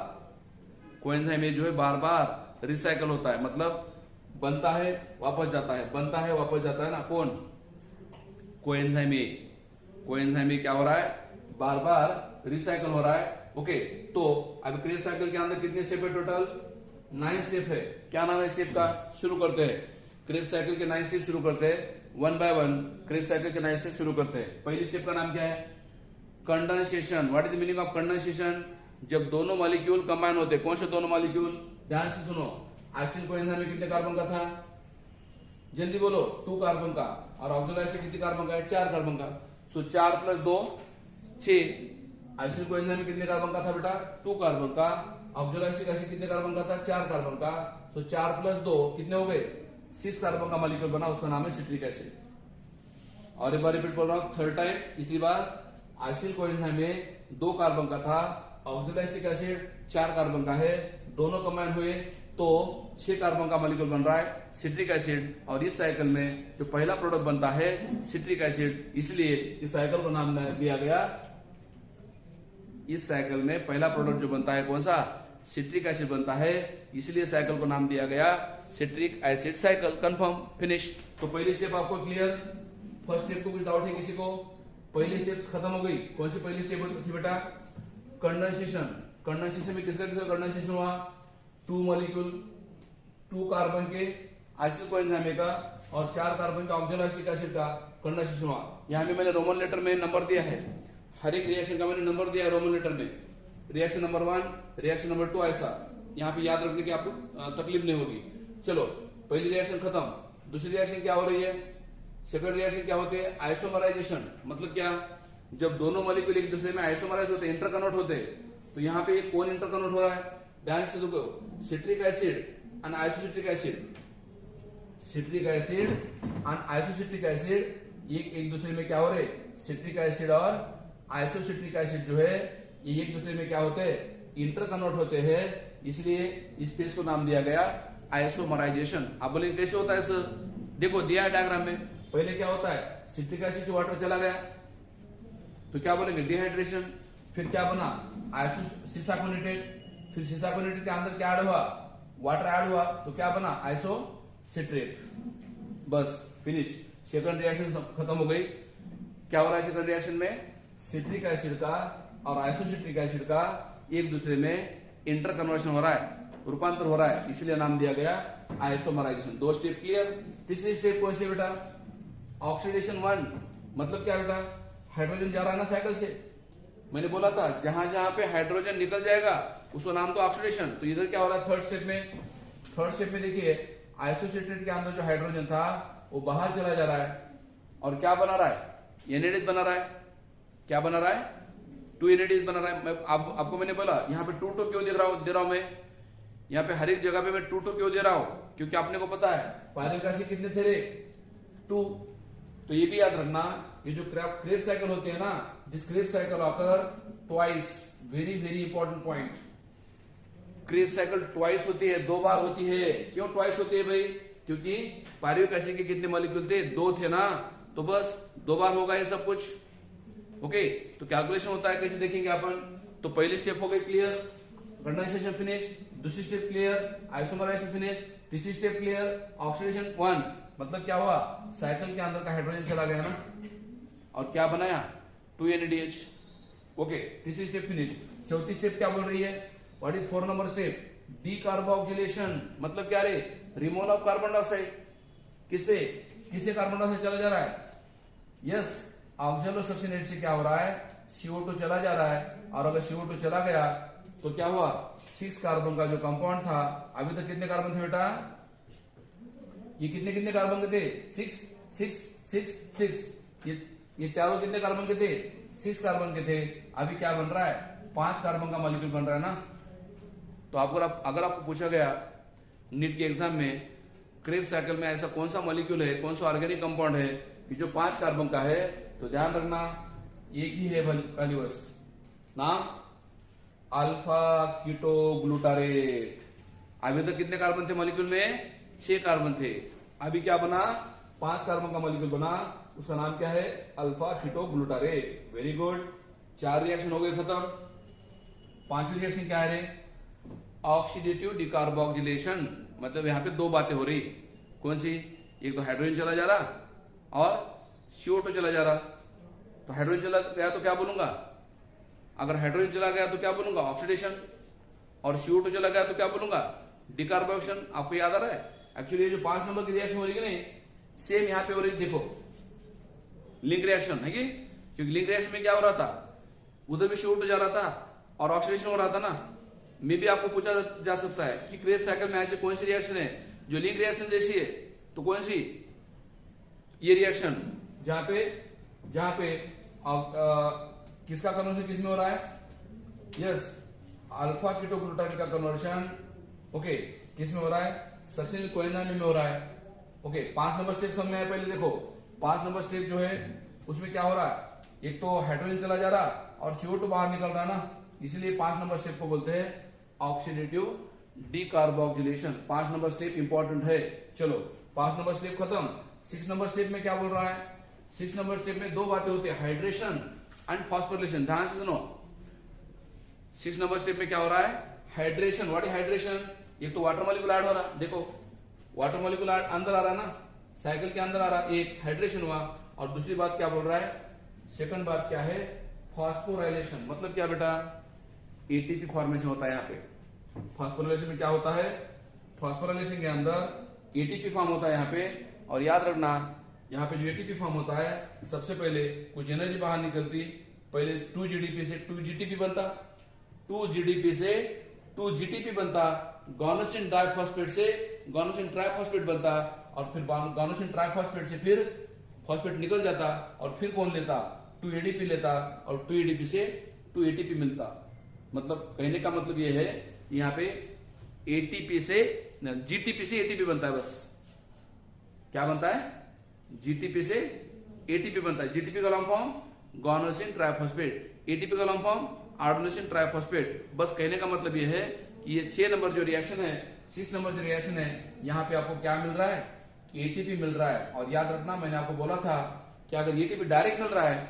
कोएंजाइम ये जो है बार बार रिसाइकल होता है, मतलब बनता है वापस जाता है, बनता है वापस जाता है ना। कौन? Coenzyme A. कोएंजाइम ए क्या हो रहा है? बार बार रिसाइकल हो रहा है। ओके, तो अब क्रेब साइकिल के अंदर कितने स्टेप है? टोटल 9 स्टेप है। क्या नाम है स्टेप का? शुरू करते हैं। क्रेब साइकिल के 9 स्टेप शुरू करते हैं, 1 by 1 क्रेब साइकिल के 9 स्टेप शुरू करते हैं। पहली स्टेप का नाम क्या है? Condensation. What is the meaning of condensation? जब दोनों मॉलिक्यूल कंबाइन होते हैं। कौन से दोनों मॉलिक्यूल? ध्यान से सुनो। एसिटिल कोएंजाइम में कितने कार्बन का था? जल्दी बोलो। 2 कार्बन का। और ऑक्सोलाइज से कितने कार्बन का है? 4 कार्बन का। सो 4 + 2 6। एसिटिल कोएंजाइम में कितने कार्बन का था बेटा? 2 कार्बन का। ऑक्सोलाइसिक एसिड कितने कार्बन का था? 4 कार्बन का। सो 4 + 2 कितने हो गए? 6 कार्बन का मॉलिक्यूल बना, उसका नाम है सिट्रिक एसिड। और एक बार रिपीट बोल रहा हूं, थर्ड टाइम, तीसरी बार। एसिटिल कोएंजाइम में 2 कार्बन का था, ऑक्सोलाइसिक एसिड 4 कार्बन का है, दोनों कंबाइन हुए तो 6 कार्बन का मॉलिक्यूल बन रहा है सिट्रिक एसिड। और इस साइकिल में जो पहला प्रोडक्ट बनता है सिट्रिक एसिड, इसलिए इस साइकिल को नाम दिया गया। इस साइकिल में पहला प्रोडक्ट जो बनता है कौन सा? सिट्रिक एसिड बनता है, इसलिए साइकिल को नाम दिया गया citric acid cycle. Confirm, finish. तो पहली स्टेप आपको क्लियर? फर्स्ट स्टेप को कुछ डाउट है किसी को? पहली स्टेप खत्म हो गई। कौन सी पहली स्टेप थी बेटा? कंडेंसेशन। कंडेंसेशन में किसका किसका कंडेंसेशन हुआ? 2 मॉलिक्यूल 2 कार्बन के एसिटिल कोएंजाइम का और 4 कार्बन का ऑक्सोलाइसिक एसिड का कंडेंसेशन हुआ। यहां भी मैंने रोमन लेटर में नंबर दिया है, हर एक रिएक्शन का मैंने नंबर दिया है रोमन लेटर में। रिएक्शन नंबर 1, रिएक्शन नंबर 2, ऐसा। यहाँ पे याद रखने की आपको तकलीफ नहीं होगी। चलो, पहली रिएक्शन खत्म। दूसरी रिएक्शन क्या हो रही है? सेकंड रिएक्शन क्या होती है? आइसोमराइजेशन। मतलब क्या? जब दोनों मॉलिक्यूल एक दूसरे में आइसोमराइज होते हैं, इंटरकन्वर्ट होते हैं, तो यहाँ पे कौन इंटरकन्वर्ट हो रहा है? ध्यान से देखो, citric acid and isocitric acid. Citric acid and isocitric acid ये एक दूसरे में क्या हो रहे? सिट्रिक एसिड और आइसोसिट्रिक एसिड जो है ये एक दूसरे में क्या होते हैं? इंटरकन्वर्ट होते हैं, इसलिए इस फेज को नाम दिया गया आइसोमराइजेशन। आप बोलेंगे कैसे होता है सर? देखो दिया है डायग्राम में। पहले क्या होता है? सिट्रिक एसिड से वाटर चला गया तो क्या बोलेंगे? डिहाइड्रेशन। फिर क्या बना? आइसोसिसाकोनेटेड। फिर सिसाकोनेटेड के अंदर क्या ऐड हुआ? वाटर ऐड हुआ तो क्या बना? आइसोसिट्रेट। बस फिनिश। सेकंड रिएक्शन खत्म हो गई। क्या हो रहा है सेकंड रिएक्शन में? सिट्रिक एसिड का और आइसोसिट्रिक एसिड का एक दूसरे में इंटरकन्वर्शन हो रहा है, रूपांतर हो रहा है, इसलिए नाम दिया गया आइसोमराइजेशन। 2 step clear. तीसरी स्टेप कौन सी बेटा? ऑक्सीडेशन 1। मतलब क्या बेटा? हाइड्रोजन जा रहा है ना साइकिल से। मैंने बोला था जहां जहां पे हाइड्रोजन निकल जाएगा उसको नाम तो ऑक्सीडेशन। तो इधर क्या हो रहा है थर्ड स्टेप में? थर्ड स्टेप में देखिए आइसोसिट्रेट के अंदर जो हाइड्रोजन था वो बाहर चला जा रहा है और क्या बना रहा है? एनएडीएच बना रहा है। क्या बना रहा है? 2 एनएडीएच बना रहा है। मैं आपको मैंने बोला यहाँ पे 2 क्यों दे रहा हूं मैं? यहाँ पे हर एक जगह पे मैं 2 क्यों दे रहा हूं? क्योंकि आपने को पता है पायरुवेट एसिड कितने थे रे? 2। तो ये भी याद रखना, ये जो क्रेब साइकिल होते हैं ना, this Krebs cycle occur twice. Very very important point. Krebs cycle twice होती है, 2 बार होती है। क्यों ट्वाइस होती है भाई? क्योंकि पायरुवेट एसिड के कितने मॉलिक्यूल थे? 2 थे ना, तो बस 2 बार होगा ये सब कुछ। ओके, तो कैलकुलेशन होता है कैसे देखेंगे अपन। तो पहली स्टेप हो गई क्लियर, कंडेंसेशन फिनिश। दूसरी स्टेप क्लियर, आइसोमराइजेशन फिनिश। तीसरी स्टेप क्लियर, ऑक्सीडेशन 1। मतलब क्या हुआ? साइकिल के अंदर का हाइड्रोजन चला गया ना और क्या बनाया? 2 NADH। ओके, तीसरी स्टेप फिनिश। चौथी स्टेप क्या बोल रही है? What is 4 number step? Decarboxylation. मतलब क्या रे? Removal of carbon dioxide. किससे किससे कार्बन डाइऑक्साइड चला जा रहा है? यस, ऑक्सोलोसक्सिनेट से क्या हो रहा है? CO2 चला जा रहा है। और अगर CO2 चला गया तो क्या हुआ? 6 कार्बन का जो कंपाउंड था, अभी तक कितने कार्बन थे बेटा? ये कितने कार्बन के थे? 6 6 6 6। ये ये चारों कितने कार्बन के थे? 6 कार्बन के थे। अभी क्या बन रहा है? 5 कार्बन का मॉलिक्यूल बन रहा है ना। तो अगर आपको पूछा गया नीट के एग्जाम में क्रेब्स साइकिल में ऐसा कौन सा मॉलिक्यूल है, कौन सा ऑर्गेनिक कंपाउंड है कि जो 5 कार्बन का है, तो ध्यान रखना एक ही है वैल्यू बस, नाम अल्फा कीटोग्लूटारेट। अभी तक कितने कार्बन थे मॉलिक्यूल में? 6 कार्बन थे। अभी क्या बना? 5 कार्बन का मॉलिक्यूल बना, उसका नाम क्या है? Alpha ketoglutarate. Very good. 4 reaction हो गए खत्म। 5वीं रिएक्शन क्या है? Oxidative decarboxylation. मतलब यहाँ पे 2 बातें हो रही। कौन सी? एक तो हाइड्रोजन चला जा रहा और CO2 चला जा रहा। तो हाइड्रोजन चला गया तो क्या बोलूंगा? अगर हाइड्रोजन चला गया तो क्या बोलूंगा? ऑक्सीडेशन। और CO2 चला गया तो क्या बोलूंगा? डिकार्बोक्सिलेशन। आपको याद आ रहा है? एक्चुअली ये जो 5 नंबर की रिएक्शन हो रही है नहीं, सेम यहाँ पे हो रही। देखो लिंक रिएक्शन है क्योंकि लिंक रिएक्शन में क्या हो रहा था? उधर भी CO2 जा रहा था और ऑक्सीडेशन हो रहा था ना। मे भी आपको पूछा जा सकता है कि क्रेब्स साइकिल में ऐसे कौन सी रिएक्शन है जो लिंक रिएक्शन जैसी है? तो कौन सी? ये रिएक्शन जहां पे किसका कन्वर्शन किस में हो रहा है? यस, अल्फा कीटोग्लूटारेट का कन्वर्शन ओके किस में हो रहा है? सक्सेसिव कोएंजाइम में हो रहा है। ओके 5 नंबर स्टेप समझ में आया? पहले देखो 5 नंबर स्टेप जो है उसमें क्या हो रहा है? एक तो हाइड्रोजन चला जा रहा और CO2 बाहर निकल रहा ना, इसलिए 5 नंबर स्टेप को बोलते हैं oxidative decarboxylation. 5 number step important है। चलो 5 नंबर स्टेप खत्म। 6 नंबर स्टेप में क्या बोल रहा है? 6 नंबर स्टेप में 2 बातें होती है, हाइड्रेशन एंड फॉस्फोरिलेशन। ध्यान से सुनो। 6 नंबर स्टेप में क्या हो रहा है? हाइड्रेशन। What is hydration? एक तो वाटर मॉलिक्यूल ऐड हो रहा, देखो वाटर मॉलिक्यूल अंदर आ रहा ना, साइकिल के अंदर आ रहा, एक हाइड्रेशन हुआ। और दूसरी बात क्या बोल रहा है? सेकंड बात क्या है? फॉस्फोराइलेशन। मतलब क्या बेटा? एटीपी फॉर्मेशन होता है यहाँ पे। फॉस्फोराइलेशन में क्या होता है? फॉस्फोराइलेशन के अंदर एटीपी फॉर्म होता है यहाँ पे। और याद रखना यहाँ पे जो एटीपी फॉर्म होता है, सबसे पहले कुछ एनर्जी बाहर निकलती। पहले 2 जीडीपी से 2 जीटीपी बनता, 2 जीडीपी से 2 जीटीपी बनता, गॉनोसिन डाइफॉस्फेट से गॉनोसिन ट्राइफॉस्फेट बनता, और फिर गॉनोसिन ट्राइफॉस्फेट से फिर फॉस्फेट निकल जाता, और फिर कौन लेता? 2 एडीपी लेता, और 2 एडीपी से 2 एटीपी मिलता। मतलब कहने का मतलब ये है यहाँ पे एटीपी से जीटीपी से एटीपी बनता है। बस क्या बनता है? जीटीपी से एटीपी बनता है। जीटीपी का लॉन्ग फॉर्म गॉनोसिन ट्राइफॉस्फेट, एटीपी का लॉन्ग फॉर्म आर्डोनिसिन ट्राइफॉस्फेट। बस कहने का मतलब ये है कि ये 6 नंबर जो रिएक्शन है, 6 नंबर जो रिएक्शन है, यहाँ पे आपको क्या मिल रहा है? एटीपी मिल रहा है। और याद रखना मैंने आपको बोला था कि अगर एटीपी डायरेक्ट मिल रहा है,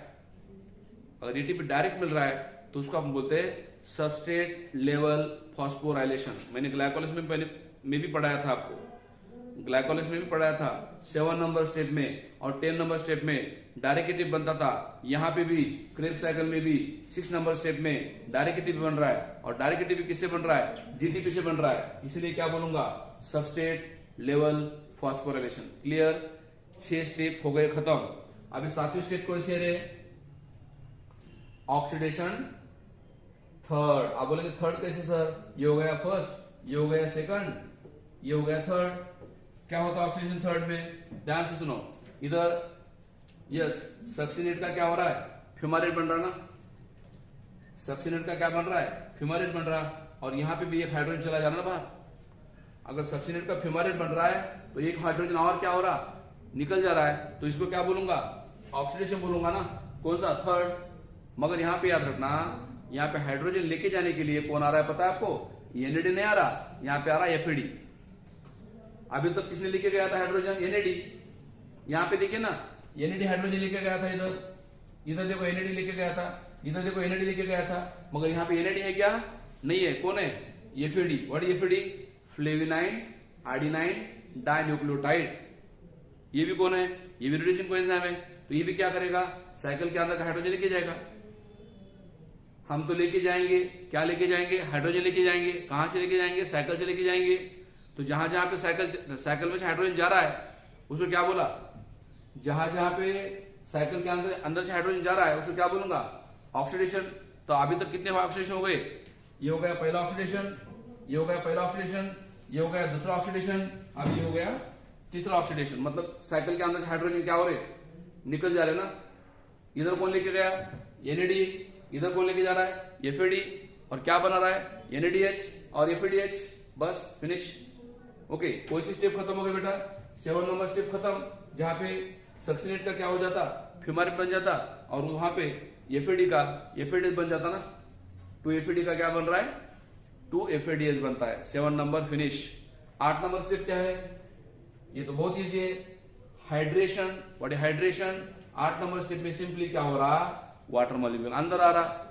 अगर एटीपी डायरेक्ट मिल रहा है तो उसको हम बोलते हैं सबस्ट्रेट लेवल फॉस्फोराइलेशन। मैंने ग्लाइकोलाइसिस में पहले में भी पढ़ाया था, आपको ग्लाइकोलाइसिस में भी पढ़ाया था 7 नंबर स्टेप में और 10 नंबर स्टेप में डायरेक्ट एटीपी बनता था। यहाँ पे भी क्रेब्स साइकिल में भी 6 नंबर स्टेप में डायरेक्ट एटीपी बन रहा है। और डायरेक्ट एटीपी किससे बन रहा है? जीटीपी से बन रहा है। इसलिए क्या बोलूंगा? Substrate level phosphorylation. Clear? 6 step हो गए खत्म। अभी 7वीं स्टेप कौन सी है? Oxidation third. आप बोलेंगे थर्ड कैसे सर? ये हो गया फर्स्ट, ये हो गया सेकंड, ये हो गया थर्ड। क्या होता है ऑक्सीडेशन थर्ड में? ध्यान से सुनो। इधर यस सक्सिनेट का क्या हो रहा है? फ्यूमारेट बन रहा ना। सक्सिनेट का क्या बन रहा है? फ्यूमारेट बन रहा। और यहाँ पे भी एक हाइड्रोजन चला जा रहा ना बाहर। अगर सक्सिनेट का फ्यूमारेट बन रहा है तो एक हाइड्रोजन और क्या हो रहा? निकल जा रहा है। तो इसको क्या बोलूंगा? ऑक्सीडेशन बोलूंगा ना। कौन सा? थर्ड। मगर यहाँ पे याद रखना, यहाँ पे हाइड्रोजन लेके जाने के लिए कौन आ रहा है पता है आपको? एनएडी नहीं आ रहा, यहाँ पे आ रहा है एफएडी। अभी तक किसने लेके गया था हाइड्रोजन? एनएडी। यहाँ पे देखिए ना, एनएडी हाइड्रोजन लेके गया था। इधर देखो एनएडी लेके गया था, इधर देखो एनएडी लेके गया था। मगर यहाँ पे एनएडी है क्या? नहीं है। कौन है? FAD. What is FAD? Flavin adenine dinucleotide. ये भी कौन है? ये भी रिड्यूसिंग कोएंजाइम है। तो ये भी क्या करेगा? साइकिल के अंदर हाइड्रोजन लेके जाएगा। हम तो लेके जाएंगे, क्या लेके जाएंगे? हाइड्रोजन लेके जाएंगे। कहां से लेके जाएंगे? साइकिल से लेके जाएंगे। तो जहां जहां पे साइकिल में से हाइड्रोजन जा रहा है उसको क्या बोला? जहां जहां पे साइकिल के अंदर से हाइड्रोजन जा रहा है उसको क्या बोलूंगा? ऑक्सीडेशन। तो अभी तक कितने ऑक्सीडेशन हो गए? ये हो गया पहला ऑक्सीडेशन, ये हो गया पहला ऑक्सीडेशन, ये हो गया दूसरा ऑक्सीडेशन, अब ये हो गया तीसरा ऑक्सीडेशन। मतलब साइकिल के अंदर से हाइड्रोजन क्या हो रहे? निकल जा रहे ना। इधर कौन लेके गया, एनएडी, इधर कौन लेके जा रहा है, एफएडी, और क्या बना रहा है, एनएडीएच और एफएडीएच, बस फिनिश। ओके, कोई सी स्टेप खत्म हो गई बेटा, 7 नंबर स्टेप खत्म, जहां पे सक्सिनेट का क्या हो जाता, फ्यूमारेट बन जाता, और वहां पे एफएडी का एफएडीएस बन जाता ना, तो एफएडी का क्या बन रहा है, 2 एफएडीएस बनता है। 7 नंबर फिनिश। 8 नंबर स्टेप क्या है, ये तो बहुत इजी है, hydration. What is hydration? 8 number step में सिंपली क्या हो रहा, वाटर मॉलिक्यूल अंदर आ रहा,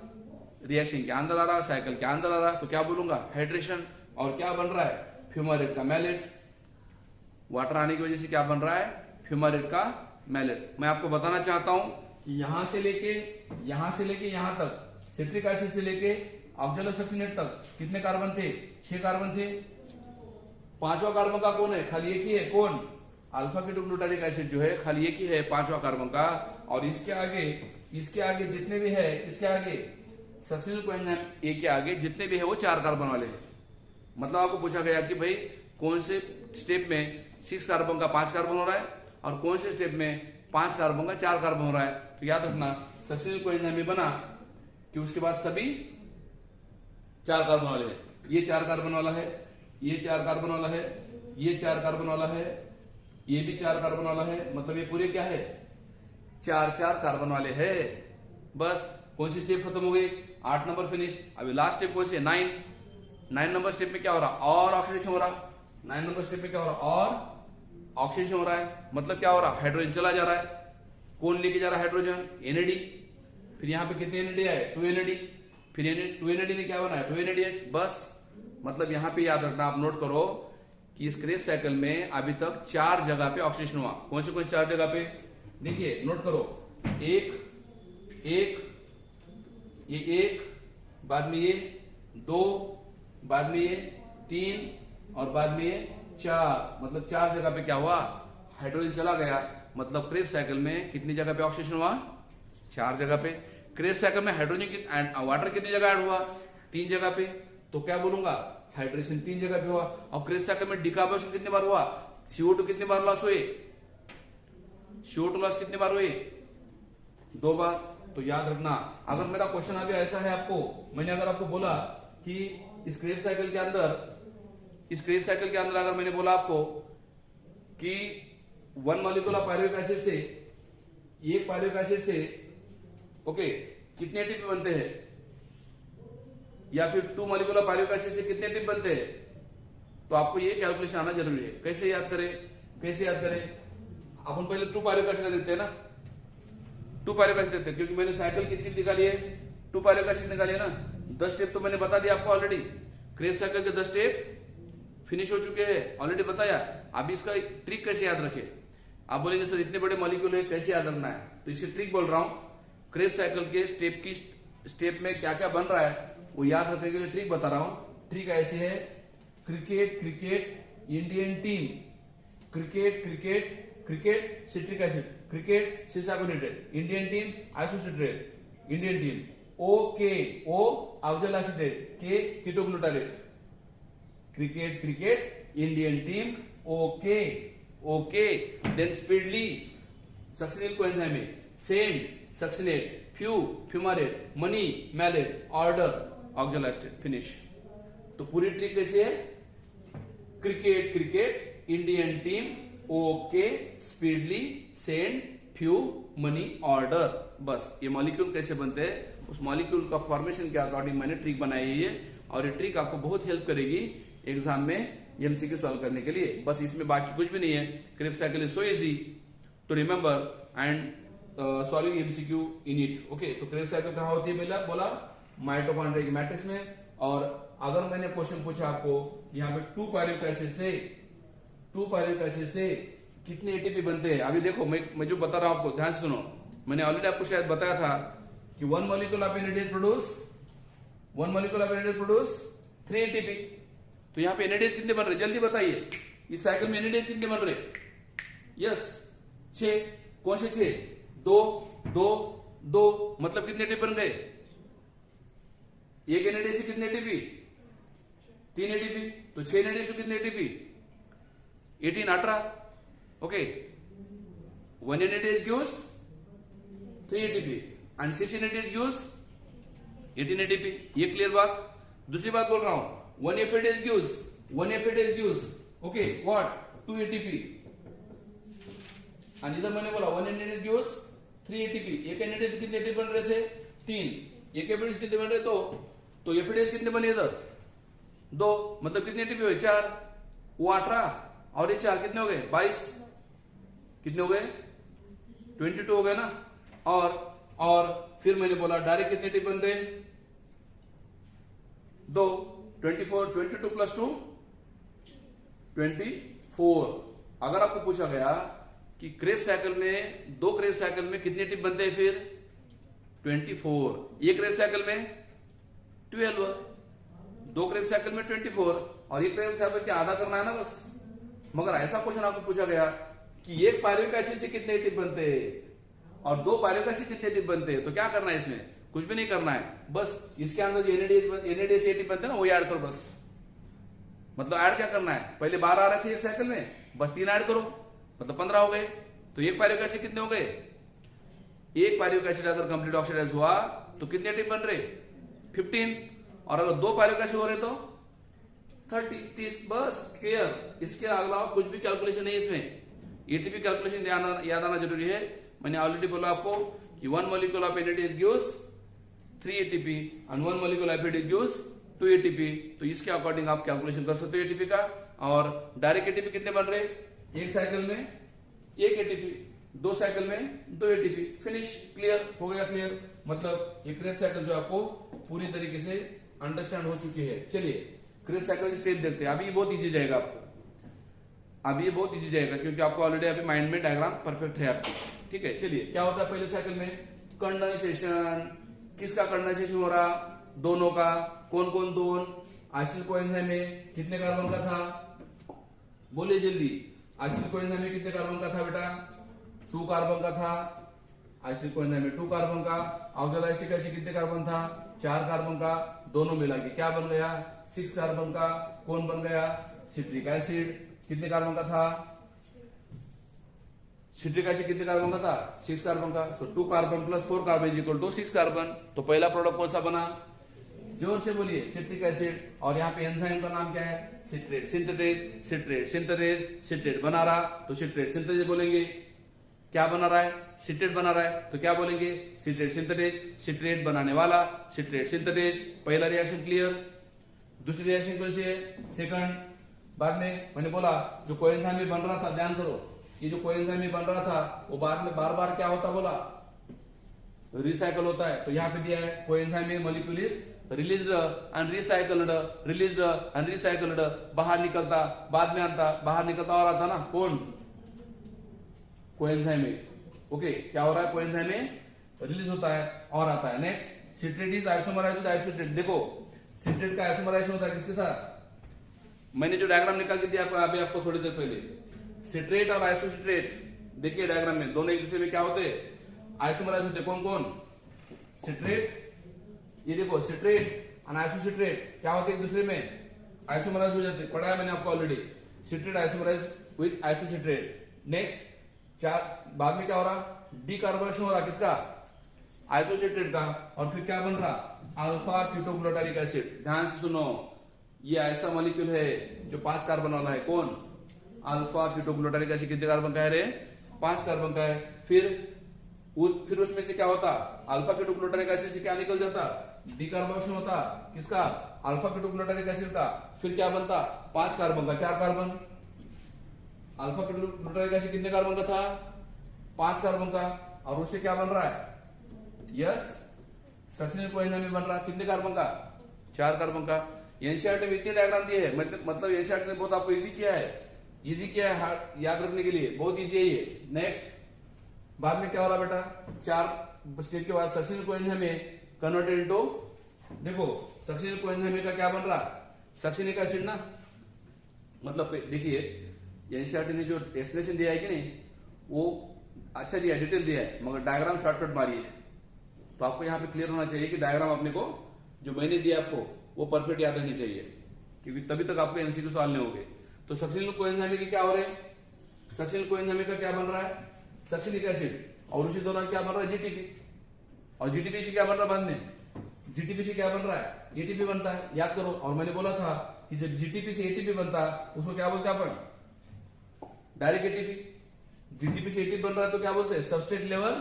रिएक्शन के अंदर आ रहा, साइकिल के अंदर आ रहा, तो क्या बोलूंगा, हाइड्रेशन। और क्या बन रहा है, फ्यूमारेट का मैलेट। वाटर आने की वजह से क्या बन रहा है, फ्यूमारेट का मैलेट। मैं आपको बताना चाहता हूं कि यहां से लेके यहां तक, सिट्रिक एसिड से लेके ऑक्सैलोसक्सिनेट तक कितने कार्बन थे, 6 कार्बन थे। 5वां कार्बन का कौन है, खाली एक ही है, कौन, अल्फा कीटोग्लूटारिक एसिड जो है खाली एक ही है 5वां कार्बन का। और इसके आगे जितने भी है, इसके आगे सक्सिनिल कोएंजाइम ए के आगे जितने भी है वो 4 कार्बन वाले हैं। मतलब आपको पूछा गया कि भाई कौन से स्टेप में 6 कार्बन का 5 कार्बन हो रहा है और कौन से स्टेप में 5 कार्बन का 4 कार्बन हो रहा है। तो याद रखना सक्सिनिल कोएंजाइम में बना कि उसके बाद सभी 4 कार्बन वाले हैं। ये 4 कार्बन वाला है, ये 4 कार्बन वाला है, ये 4 कार्बन वाला है, ये भी 4 कार्बन वाला है। मतलब ये पूरे क्या है, 4 कार्बन वाले है। बस कौन सी स्टेप खत्म हो गई, 8 नंबर फिनिश। अभी लास्ट स्टेप कौन सी है, 9 नंबर स्टेप में क्या हो रहा, और ऑक्सीडेशन हो रहा। 9 नंबर स्टेप में क्या हो रहा, और ऑक्सीडेशन हो रहा है। मतलब क्या हो रहा, हाइड्रोजन चला जा रहा है। कौन लेके जा रहा है, हाइड्रोजन, एनएडी। फिर यहाँ पे कितने एनएडी आए, 2 एनएडी। फिर 2 एनएडी ने क्या बनाया, 2 एनएडीएच। बस मतलब यहाँ पे याद रखना, आप नोट करो कि इस क्रेब साइकिल में अभी तक 4 जगह पे ऑक्सीडेशन हुआ। कौन से 4 जगह पे, देखिए नोट करो, एक, बाद में ये 2, बाद में ये 3 और बाद में ये 4। मतलब 4 जगह पे क्या हुआ, हाइड्रोजन चला गया। मतलब क्रेब साइकिल में कितनी जगह पे ऑक्सीडेशन हुआ, 4 जगह पे। क्रेब साइकिल में हाइड्रोजन वाटर कितनी जगह ऐड हुआ, 3 जगह पे। तो क्या बोलूंगा, हाइड्रेशन 3 जगह पे हुआ। और क्रेब साइकिल में डिकार्बोनेशन कितनी बार हुआ, CO2 कितनी बार लॉस हुए, CO2 लॉस कितनी बार हुए, 2 बार। तो याद रखना, अगर मेरा क्वेश्चन अभी ऐसा है आपको, मैंने अगर आपको बोला कि इस क्रेब साइकिल के अंदर अगर मैंने बोला आपको कि 1 मॉलिक्यूल ऑफ पायरुविक एसिड से, एक पायरुविक एसिड से ओके कितने एटीपी बनते हैं, या फिर 2 मॉलिक्यूल ऑफ पायरुविक एसिड से कितने एटीपी बनते हैं, तो आपको ये कैलकुलेशन आना जरूरी है। कैसे याद करें, अपन पहले 2 पायरुविक एसिड देखते हैं ना, 2 पायरुविक एसिड देखते हैं, क्योंकि मैंने साइकिल की स्पीड निकाली है, 2 पायरुविक एसिड निकाली है ना। 10 स्टेप तो मैंने बता दिया आपको ऑलरेडी, क्रेब साइकिल के 10 स्टेप फिनिश हो चुके हैं, ऑलरेडी बताया। अभी इसका ट्रिक कैसे याद रखे, आप बोलेंगे सर इतने बड़े मॉलिक्यूल है कैसे याद रखना है, तो इसकी ट्रिक बोल रहा हूं। क्रेब साइकिल के स्टेप में क्या क्या बन रहा है वो याद रखने के लिए ट्रिक बता रहा हूं। ट्रिक ऐसी है, cricket Indian team, cricket citric acid, cricket cisaconitate, Indian team isocitrate, Indian team O oxaloacetate, K ketoglutarate, cricket Indian team okay. Then speedily succinyl coenzyme में send succinate, fumarate, money, malate, order, oxaloacetate, finish. तो पूरी trick कैसे है, cricket Indian team okay, speedily, send, few, money, order. बस ये molecule कैसे बनते हैं, उस मॉलिक्यूल का फॉर्मेशन के अकॉर्डिंग मैंने ट्रिक बनाई है, और ये ट्रिक आपको बहुत हेल्प करेगी एग्जाम में एमसीक्यू सॉल्व करने के लिए। बस इसमें बाकी कुछ भी नहीं है। Kreb cycle is so easy to remember and solving MCQ in it. Okay, तो क्रेब साइकिल कहां होती है, पहला बोला माइटोकॉन्ड्रिया मैट्रिक्स में। और अगर मैंने क्वेश्चन पूछा आपको यहाँ पे 2 पायरुविक एसिड से कितने एटीपी बनते हैं, अभी देखो मैं जो बता रहा हूं आपको ध्यान से सुनो। मैंने ऑलरेडी आपको शायद बताया था कि 1 molecule of NADH produce 3 ATP. तो यहाँ पे एनएडीएच कितने बन रहे, जल्दी बताइए, इस साइकिल में एनएडीएच कितने बन रहे, यस 6। कौन से 6, 2, मतलब कितने एटीपी बन गए, एक एनएडीएच से कितने एटीपी, 3 एटीपी। तो 6 एनएडीएच से कितने ATP, 18। Okay, 1 NADH gives 3 ATP and 1680 gives 18 ATP. ये क्लियर बात. दूसरी बात बोल रहा हूं, 1 FADH gives okay what 2 ATP और इधर मैंने बोला 1 NADH gives 3 ATP. एक NADH से कितने ATP बन रहे थे? 3. एक FADH कितने बन रहे? तो FADH कितने बने इधर? 2. मतलब कितने ATP हुए? 4. वो 18 और ये 4 कितने हो गए? 22. कितने हो गए? 22 हो गए ना. और फिर मैंने बोला डायरेक्ट कितने ATP बनते? 2. 24. 22 प्लस 2 24. अगर आपको पूछा गया कि क्रेब साइकिल में, 2 क्रेब साइकिल में कितने टिप बनते हैं फिर? 24. एक क्रेब साइकिल में 12. 2 क्रेब साइकिल में 24 और एक क्रेब साइकिल के आधा करना है ना बस. मगर ऐसा क्वेश्चन आपको पूछा गया कि एक पायरुविक एसिड से कितने टिप बनते हैं और 2 पायरुविक एसिड कितने टिप बनते हैं, तो क्या करना है इसमें? कुछ भी नहीं करना है. बस इसके अंदर जो NADH से टिप बनते हैं ना, वो ऐड करो बस. मतलब ऐड क्या करना है? पहले 12 आ रहे थे एक साइकिल में, बस 3 ऐड करो, मतलब 15 हो गए. तो एक पायरुविक एसिड कितने हो गए? एक पायरुविक एसिड अगर कंप्लीट ऑक्सीडाइज हुआ तो कितने टिप बन रहे? 15. और अगर 2 पायरुविक एसिड हो रहे तो 30. बस क्लियर. इसके अलावा कुछ भी कैलकुलेशन नहीं इसमें. एटीपी कैलकुलेशन याद आना जरूरी है. मैंने ऑलरेडी बोला आपको कि 1 molecule of NADH gives 3 ATP and 1 molecule of FADH gives 2 ATP. तो इसके अकॉर्डिंग आप कैलकुलेशन कर सकते हो एटीपी का. और डायरेक्ट एटीपी कितने बन रहे? एक साइकिल में 1 ATP, 2 साइकिल में 2 ATP. फिनिश. क्लियर हो गया. क्लियर मतलब ये क्रेब साइकिल जो आपको पूरी तरीके से अंडरस्टैंड हो चुकी है. चलिए क्रेब साइकिल की स्टेप देखते हैं. अभी बहुत इजी जाएगा आपको. अभी ये बहुत इजी जाएगा क्योंकि आपको ऑलरेडी अभी माइंड में डायग्राम परफेक्ट है आपकी. ठीक है. चलिए क्या होता है पहले साइकिल में? कंडेंसेशन. किसका कंडेंसेशन हो रहा? दोनों का. कौन कौन? 2 आइसिल कोएंजाइम में कितने कार्बन का था? बोलिए जल्दी. आइसिल कोएंजाइम में कितने कार्बन का था बेटा? 2 कार्बन का था. आइसिल कोएंजाइम में 2 कार्बन का. ऑक्सैलाइस्टिक एसिड कितने कार्बन था? 4 कार्बन का. दोनों मिला के क्या बन गया? 6 कार्बन का. कौन बन गया? Citric acid. कितने कार्बन का था? सिट्रिक एसिड कितने कार्बन का था? 6 कार्बन का. So 2 carbon plus 4 carbon is equal to 6 carbon. तो पहला प्रोडक्ट कौन सा बना? जोर से बोलिए. Citric acid. और यहाँ पे एंजाइम का नाम क्या है? सिट्रेट. सिट्रेट बना रहा तो सिट्रेट सिंथेसिस बोलेंगे. क्या बना रहा है? सिट्रेट बना रहा है तो क्या बोलेंगे? Citrate synthesis. सिट्रेट बनाने वाला सिट्रेट सिंथेसिस. पहला रिएक्शन क्लियर. दूसरी रिएक्शन कौन सी है? सेकंड. बाद में मैंने बोला जो कोएंजाइम में बन रहा था, ध्यान करो, ये जो कोएंजाइम में बन रहा था वो बाद में बार बार क्या होता बोला? रिसाइकल होता है. तो यहाँ पे दिया है कोएंजाइम में molecule is released and recycled. बाहर निकलता, बाद में आता, बाहर निकलता और आता ना. कौन? कोएंजाइम में. ओके. क्या हो रहा है? कोएंजाइम में रिलीज होता है और आता है. Next citrate is isomerised with isocitrate. देखो सिट्रेट का आइसोमराइजेशन होता है किसके साथ? मैंने जो डायग्राम निकाल के दिया अभी आपको थोड़ी देर पहले. सिट्रेट और आइसोसिट्रेट देखिए डायग्राम में दोनों एक दूसरे में क्या होते हैं? आइसोमराइज होते. कौन कौन? सिट्रेट. ये देखो सिट्रेट और आइसोसिट्रेट क्या होते हैं एक दूसरे में? आइसोमराइज हो जाते. पढ़ा है मैंने आपको already. Citrate isomerise with isocitrate. Next 4 बाद में क्या हो रहा? डीकार्बोनेशन हो रहा. किसका? आइसोसिट्रेट का. और फिर क्या बन रहा? Alpha ketoglutaric acid. ध्यान से सुनो. ये ऐसा मॉलिक्यूल है जो 5 कार्बन वाला है. कौन? Alpha ketoglutaric acid. कितने कार्बन का है रे? 5 कार्बन का है. फिर उसमें से क्या होता? अल्फा कीटोग्लूटारिक एसिड से क्या निकल जाता? डीकार्बोनेशन होता. किसका? अल्फा कीटोग्लूटारिक एसिड का. फिर क्या बनता? 5 कार्बन का 4 कार्बन. अल्फा कीटोग्लूटारिक एसिड कितने कार्बन का था? 5 कार्बन का. और उससे क्या बन रहा है? यस सक्सेसिव कोएंजाइम में बन रहा. कितने कार्बन का? 4 कार्बन का. एनसीईआरटी में इतने डायग्राम दिए हैं. मतलब एनसीईआरटी ने बहुत आपको इजी किया है. याद रखने के लिए बहुत इजी है ये. नेक्स्ट बाद में क्या हो रहा बेटा? 4 स्टेप के बाद सक्सेसिव कोएंजाइम में कन्वर्टेड इनटू. देखो सक्सेसिव कोएंजाइम का क्या बन रहा? सक्सेनिक एसिड ना. मतलब देखिए एनसीईआरटी ने जो एक्सप्लेनेशन दिया है कि नहीं वो अच्छा दिया है, डिटेल दिया है, मगर डायग्राम शॉर्टकट मारी है. तो आपको यहाँ पे क्लियर होना चाहिए कि डायग्राम अपने को जो मैंने दिया आपको वो परफेक्ट याद रहनी चाहिए, क्योंकि तभी तक आपको एमसीक्यू सवाल नहीं होंगे. तो सक्सेनिक कोएंजाइम की क्या हो रहे हैं? सक्सेनिक कोएंजाइम का क्या बन रहा है? Succinic acid. और उसी दौरान क्या बन रहा है, जीटीपी, और जीटीपी से क्या बन रहा है बाद में, जीटीपी से क्या बन रहा है, एटीपी बनता है, याद करो। और मैंने बोला था कि जब जीटीपी से एटीपी बनता है उसको क्या बोलते हैं अपन, डायरेक्ट एटीपी। जीटीपी से एटीपी बन रहा है तो क्या बोलते हैं, substrate level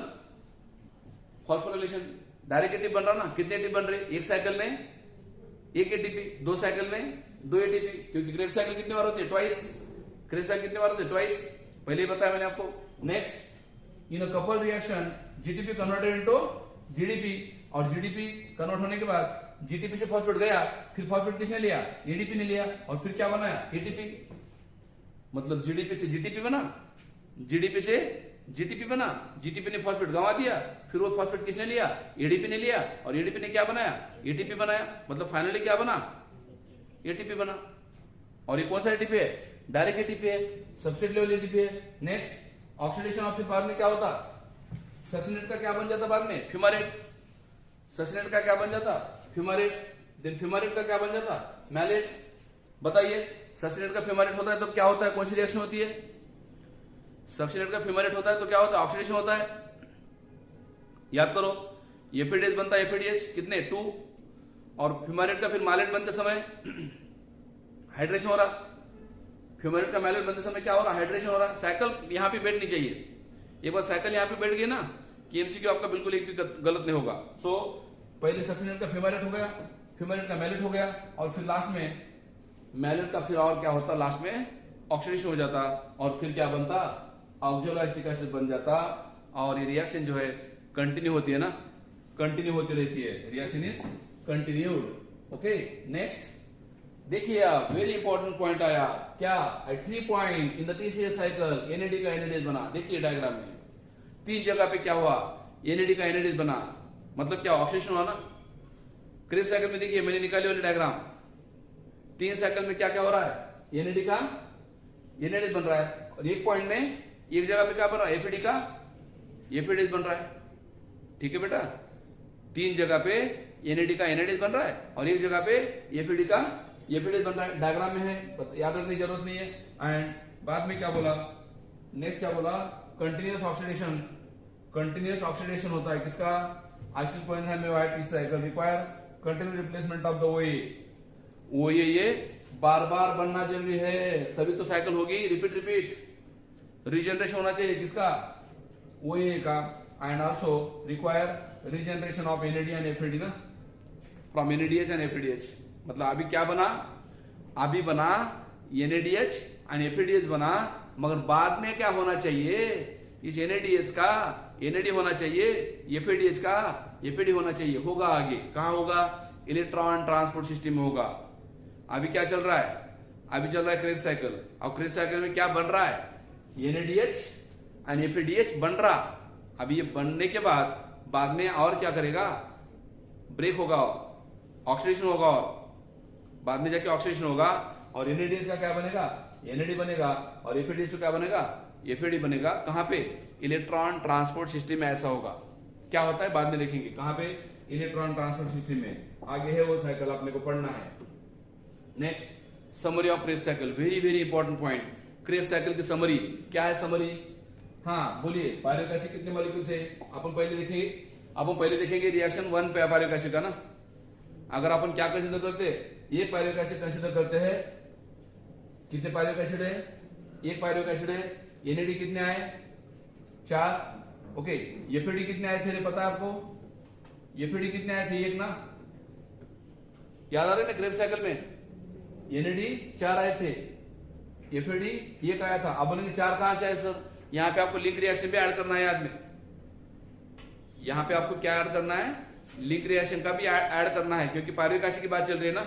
phosphorylation. Direct ATP बन रहा ना, कितने एटीपी बन रहे, एक साइकिल में एक एटीपी, दो साइकिल में दो एटीपी, क्योंकि क्रेब साइकिल कितने बार होती है, ट्वाइस। क्रेब साइकिल कितने बार होती है, ट्वाइस, पहले ही बताया मैंने आपको। Next, in a couple reaction GTP converted into GDP, और जीडीपी कन्वर्ट होने के बाद जीटीपी से फॉस्फेट गया, फिर फॉस्फेट किसने लिया, एडीपी ने लिया, और फिर क्या बनाया, एटीपी। मतलब जीडीपी से जीटीपी बना, जीडीपी से जीटीपी बना, जीटीपी ने फॉस्फेट गंवा दिया, फिर वो फॉस्फेट किसने लिया, एडीपी ने लिया, और एडीपी ने क्या बनाया, एटीपी बनाया। मतलब फाइनली क्या बना, एटीपी बना। और ये कौन सा एटीपी है, डायरेक्ट एटीपी है, सबस्ट्रेट लेवल एटीपी है। नेक्स्ट, ऑक्सीडेशन और फिर बाद में क्या होता, सक्सिनेट का क्या बन जाता बाद में, फ्यूमारेट। सक्सिनेट का क्या बन जाता, फ्यूमारेट। देन फ्यूमारेट का क्या बन जाता, मैलेट। बताइए, सक्सिनेट का फ्यूमारेट होता है तो क्या होता है, कौन सी रिएक्शन होती है, सक्सिनेट का फ्यूमारेट होता है तो क्या होता है, ऑक्सीडेशन होता है। याद करो, एफएडीएच बनता है, एफएडीएच कितने 2, और फ्यूमारेट का फिर मैलेट बनते समय हाइड्रेशन हो रहा। फ्यूमारेट का मैलेट बनते समय क्या हो रहा, हाइड्रेशन हो रहा। साइकिल यहां पे बैठनी चाहिए, एक बार साइकिल यहां पे बैठ गई ना कि एमसीक्यू आपका बिल्कुल एक भी गलत नहीं होगा। सो पहले सक्सिनेट का फ्यूमारेट हो गया, फ्यूमारेट का मैलेट हो गया, और फिर लास्ट में मैलेट का फिर और क्या होता, लास्ट में ऑक्सीडेशन हो जाता, और फिर क्या बनता, ऑक्सोलाइसिक एसिड बन जाता। और ये रिएक्शन जो है कंटिन्यू होती है ना, कंटिन्यू होती रहती है, reaction is continued. Okay, next देखिए आप, वेरी इंपॉर्टेंट पॉइंट आया क्या, at 3 point in the TCS cycle NAD का एनएडीएच बना। देखिए डायग्राम में 3 जगह पे क्या हुआ, एनएडी का एनएडीएच बना, मतलब क्या, ऑक्सीडेशन हुआ ना। क्रेब साइकिल में देखिए मैंने निकाली वाली डायग्राम, 3 साइकिल में क्या क्या हो रहा है, एनएडी का एनएडीएच बन रहा है, और एक पॉइंट में एक जगह पे क्या बन रहा है, एफएडी का एफएडीएच बन रहा है। ठीक है बेटा, 3 जगह पे एनएडी का एनएडीएच बन रहा है, और एक जगह पे एफएडी का एफएडीएच बन रहा है। डायग्राम में है, याद रखने की जरूरत नहीं है। एंड बाद में क्या बोला, नेक्स्ट क्या बोला, कंटिन्यूअस ऑक्सीडेशन। कंटिन्यूअस ऑक्सीडेशन होता है किसका, एसिटिक कोएंजाइम में white cycle require continue replacement of the ओए। ये बार बार बनना जरूरी है, तभी तो साइकिल होगी, रिपीट रिपीट, रीजनरेशन होना चाहिए किसका, ओए का। And also require regeneration of NAD and FAD ना, फ्रॉम एनएडीएच एंड एफएडीएच। मतलब अभी क्या बना, अभी बना एनएडीएच एंड एफएडीएच बना, मगर बाद में क्या होना चाहिए, इस एनएडीएच का एनएडी होना चाहिए, एफएडीएच का एफएडी होना चाहिए। होगा आगे, कहां होगा, इलेक्ट्रॉन ट्रांसपोर्ट सिस्टम में होगा। अभी क्या चल रहा है, अभी चल रहा है क्रेब साइकिल, और क्रेब साइकिल में क्या बन रहा है, एनएडीएच एंड एफएडीएच बन रहा। अभी ये बनने के बाद में और क्या करेगा, ब्रेक होगा, ऑक्सीडेशन होगा, और बाद में जाके ऑक्सीडेशन होगा, और एनएडीएच का क्या बनेगा, एनएडी बनेगा, और एफएडीएच का क्या बनेगा, एफएडी बनेगा। कहां पे, इलेक्ट्रॉन ट्रांसपोर्ट सिस्टम में ऐसा होगा। क्या होता है बाद में देखेंगे, कहां पे, इलेक्ट्रॉन ट्रांसपोर्ट सिस्टम में। आगे है वो साइकिल, आपने को पढ़ना है। Next, summary of Kreb cycle, very very important point. Krebs cycle की समरी क्या है, समरी, हाँ बोलिए, पायरुवेक एसिड कितने मॉलिक्यूल थे, अपन पहले देखेंगे रिएक्शन 1 पे पायरुवेक एसिड का ना। अगर अपन क्या कंसीडर करते हैं, एक पायरुवेक एसिड कंसीडर करते हैं, कितने पायरुवेक एसिड है, एक पायरुवेक एसिड है, एनएडी कितने आए, 4। ओके, एफएडी कितने आए थे, पता है आपको, एफएडी कितने आए थे, 1 ना, याद आ रहे ना, क्रेब साइकिल में एनएडी 4 आए थे, एफएडी 1 आया था। अब बोलेंगे 4 कहां से आए सर, यहां पे आपको लिंक रिएक्शन भी ऐड करना है, याद में, यहां पे आपको क्या ऐड करना है, लिंक रिएक्शन का भी ऐड करना है, क्योंकि पायरुवेक एसिड की बात चल रही है ना।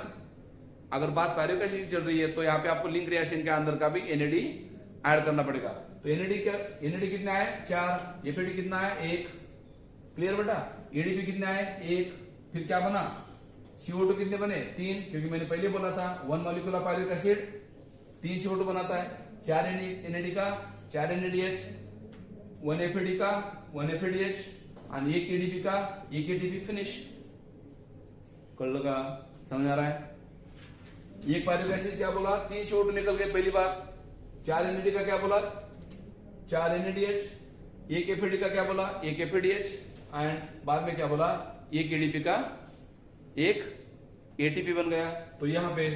अगर बात पायरुवेक एसिड की चल रही है तो यहाँ पे आपको लिंक रिएक्शन के अंदर का भी एनएडी ऐड करना पड़ेगा। तो एनएडी कितना है, 4, एफएडी कितना है, 1। क्लियर बेटा, एडीपी कितना है, 1। फिर क्या बना, CO2 कितने बने, 3, क्योंकि मैंने पहले बोला था 1 मॉलिक्यूल ऑफ पायरुवेक एसिड 3 CO2 बनाता है। 4 एनएडी का 4 एनएडीएच, 1 एफएडी का 1 एफएडीएच, और 1 एडीपी का 1 एडीपी, फिनिश। कर लगा, समझ आ रहा है। एक पायरुवेक एसिड क्या बोला, 3 CO2 निकल गए, पहली बात। 4 एनएडी का क्या बोला, 4 एनएडीएच, एक एफएडी का क्या बोला, एक एफएडीएच, एंड बाद में क्या बोला, एक एडीपी का एक एटीपी बन गया। तो यहाँ पे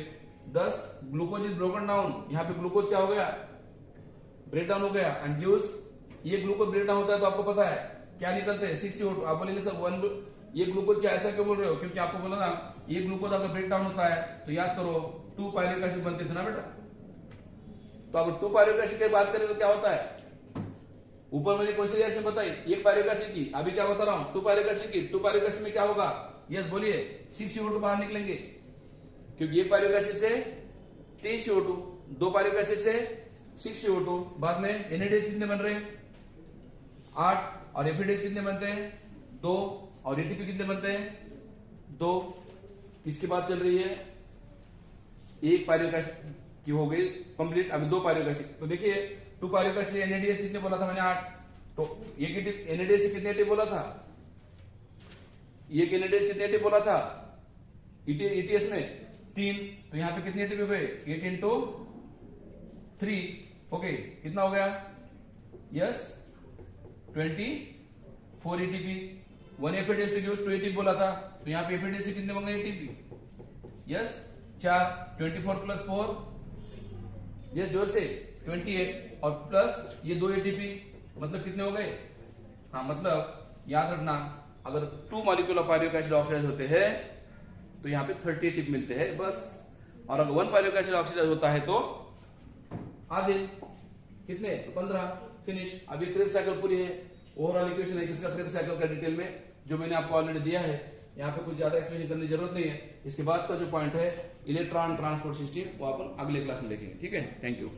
10 ग्लूकोज इज ब्रोकन डाउन, यहाँ पे ग्लूकोज क्या हो गया, ब्रेक डाउन हो गया, एंड गिव्स, ये ग्लूकोज ब्रेक डाउन होता है तो आपको पता है क्या निकलते हैं 6 CO2। आप बोलेंगे सर वन, ये ग्लूकोज क्या ऐसा क्यों बोल रहे हो, क्योंकि आपको बोला ना ये ग्लूकोज अगर ब्रेक डाउन होता है तो याद करो 2 पायरुवेट एसिड बनते थे ना बेटा। तो अगर 2 पायरुवेट एसिड की बात करें तो क्या होता है, ऊपर मैंने कौन सी रिएक्शन बताई, एक पायरुवेट एसिड की, अभी क्या बता रहा हूं 2 पायरुवेट एसिड की। 2 पायरुवेट एसिड में क्या होगा, यस बोलिए 6 CO2 बाहर निकलेंगे, क्योंकि एक पायरुवेट एसिड से 3 CO2, 2 पायरुवेट एसिड से 6 CO2। बाद में एनएडीएच कितने बन रहे हैं 8, और एफएडीएच कितने बनते हैं 2, और एटीपी कितने बनते हैं 2। किसकी बात चल रही है, एक पायरुवेट एसिड की हो गई कंप्लीट, अभी 2 पायरुवेट एसिड। तो देखिए 2 पायरुवेट एसिड एनएडीएच कितने बोला था मैंने 8, तो एक एनएडीएच कितने एटीपी बोला था, एक एनएडीएच कितने एटीपी बोला था ईटीएस में 3, तो यहाँ पे कितने एटीपी हुए 8 into 3, ओके कितना हो गया, yes 24 ATP. 1 FADH gives 2 ATP बोला था, तो यहाँ पे एफएडीएच से कितने बन गए एटीपी, यस 4, 24 + 4, ये जोर से 28, और प्लस ये 2 एटीपी, मतलब कितने हो गए, हाँ मतलब याद रखना अगर 2 मॉलिक्यूल पायरुवेट एसिड ऑक्सीडाइज होते हैं तो यहाँ पे 30 एटीपी मिलते हैं बस, और अगर 1 पायरुवेट एसिड ऑक्सीडाइज होता है तो आधे कितने 15, फिनिश। अभी क्रेब्स साइकिल पूरी है, ओवरऑल इक्वेशन है किसका क्रेब्स साइकिल का डिटेल में जो मैंने आपको ऑलरेडी दिया है, यहाँ पे कुछ ज्यादा एक्सप्लेनेशन करने की जरूरत नहीं है। इसके बाद का जो पॉइंट है इलेक्ट्रॉन ट्रांसपोर्ट सिस्टम वो अपन अगले क्लास में देखेंगे, ठीक है, थैंक यू।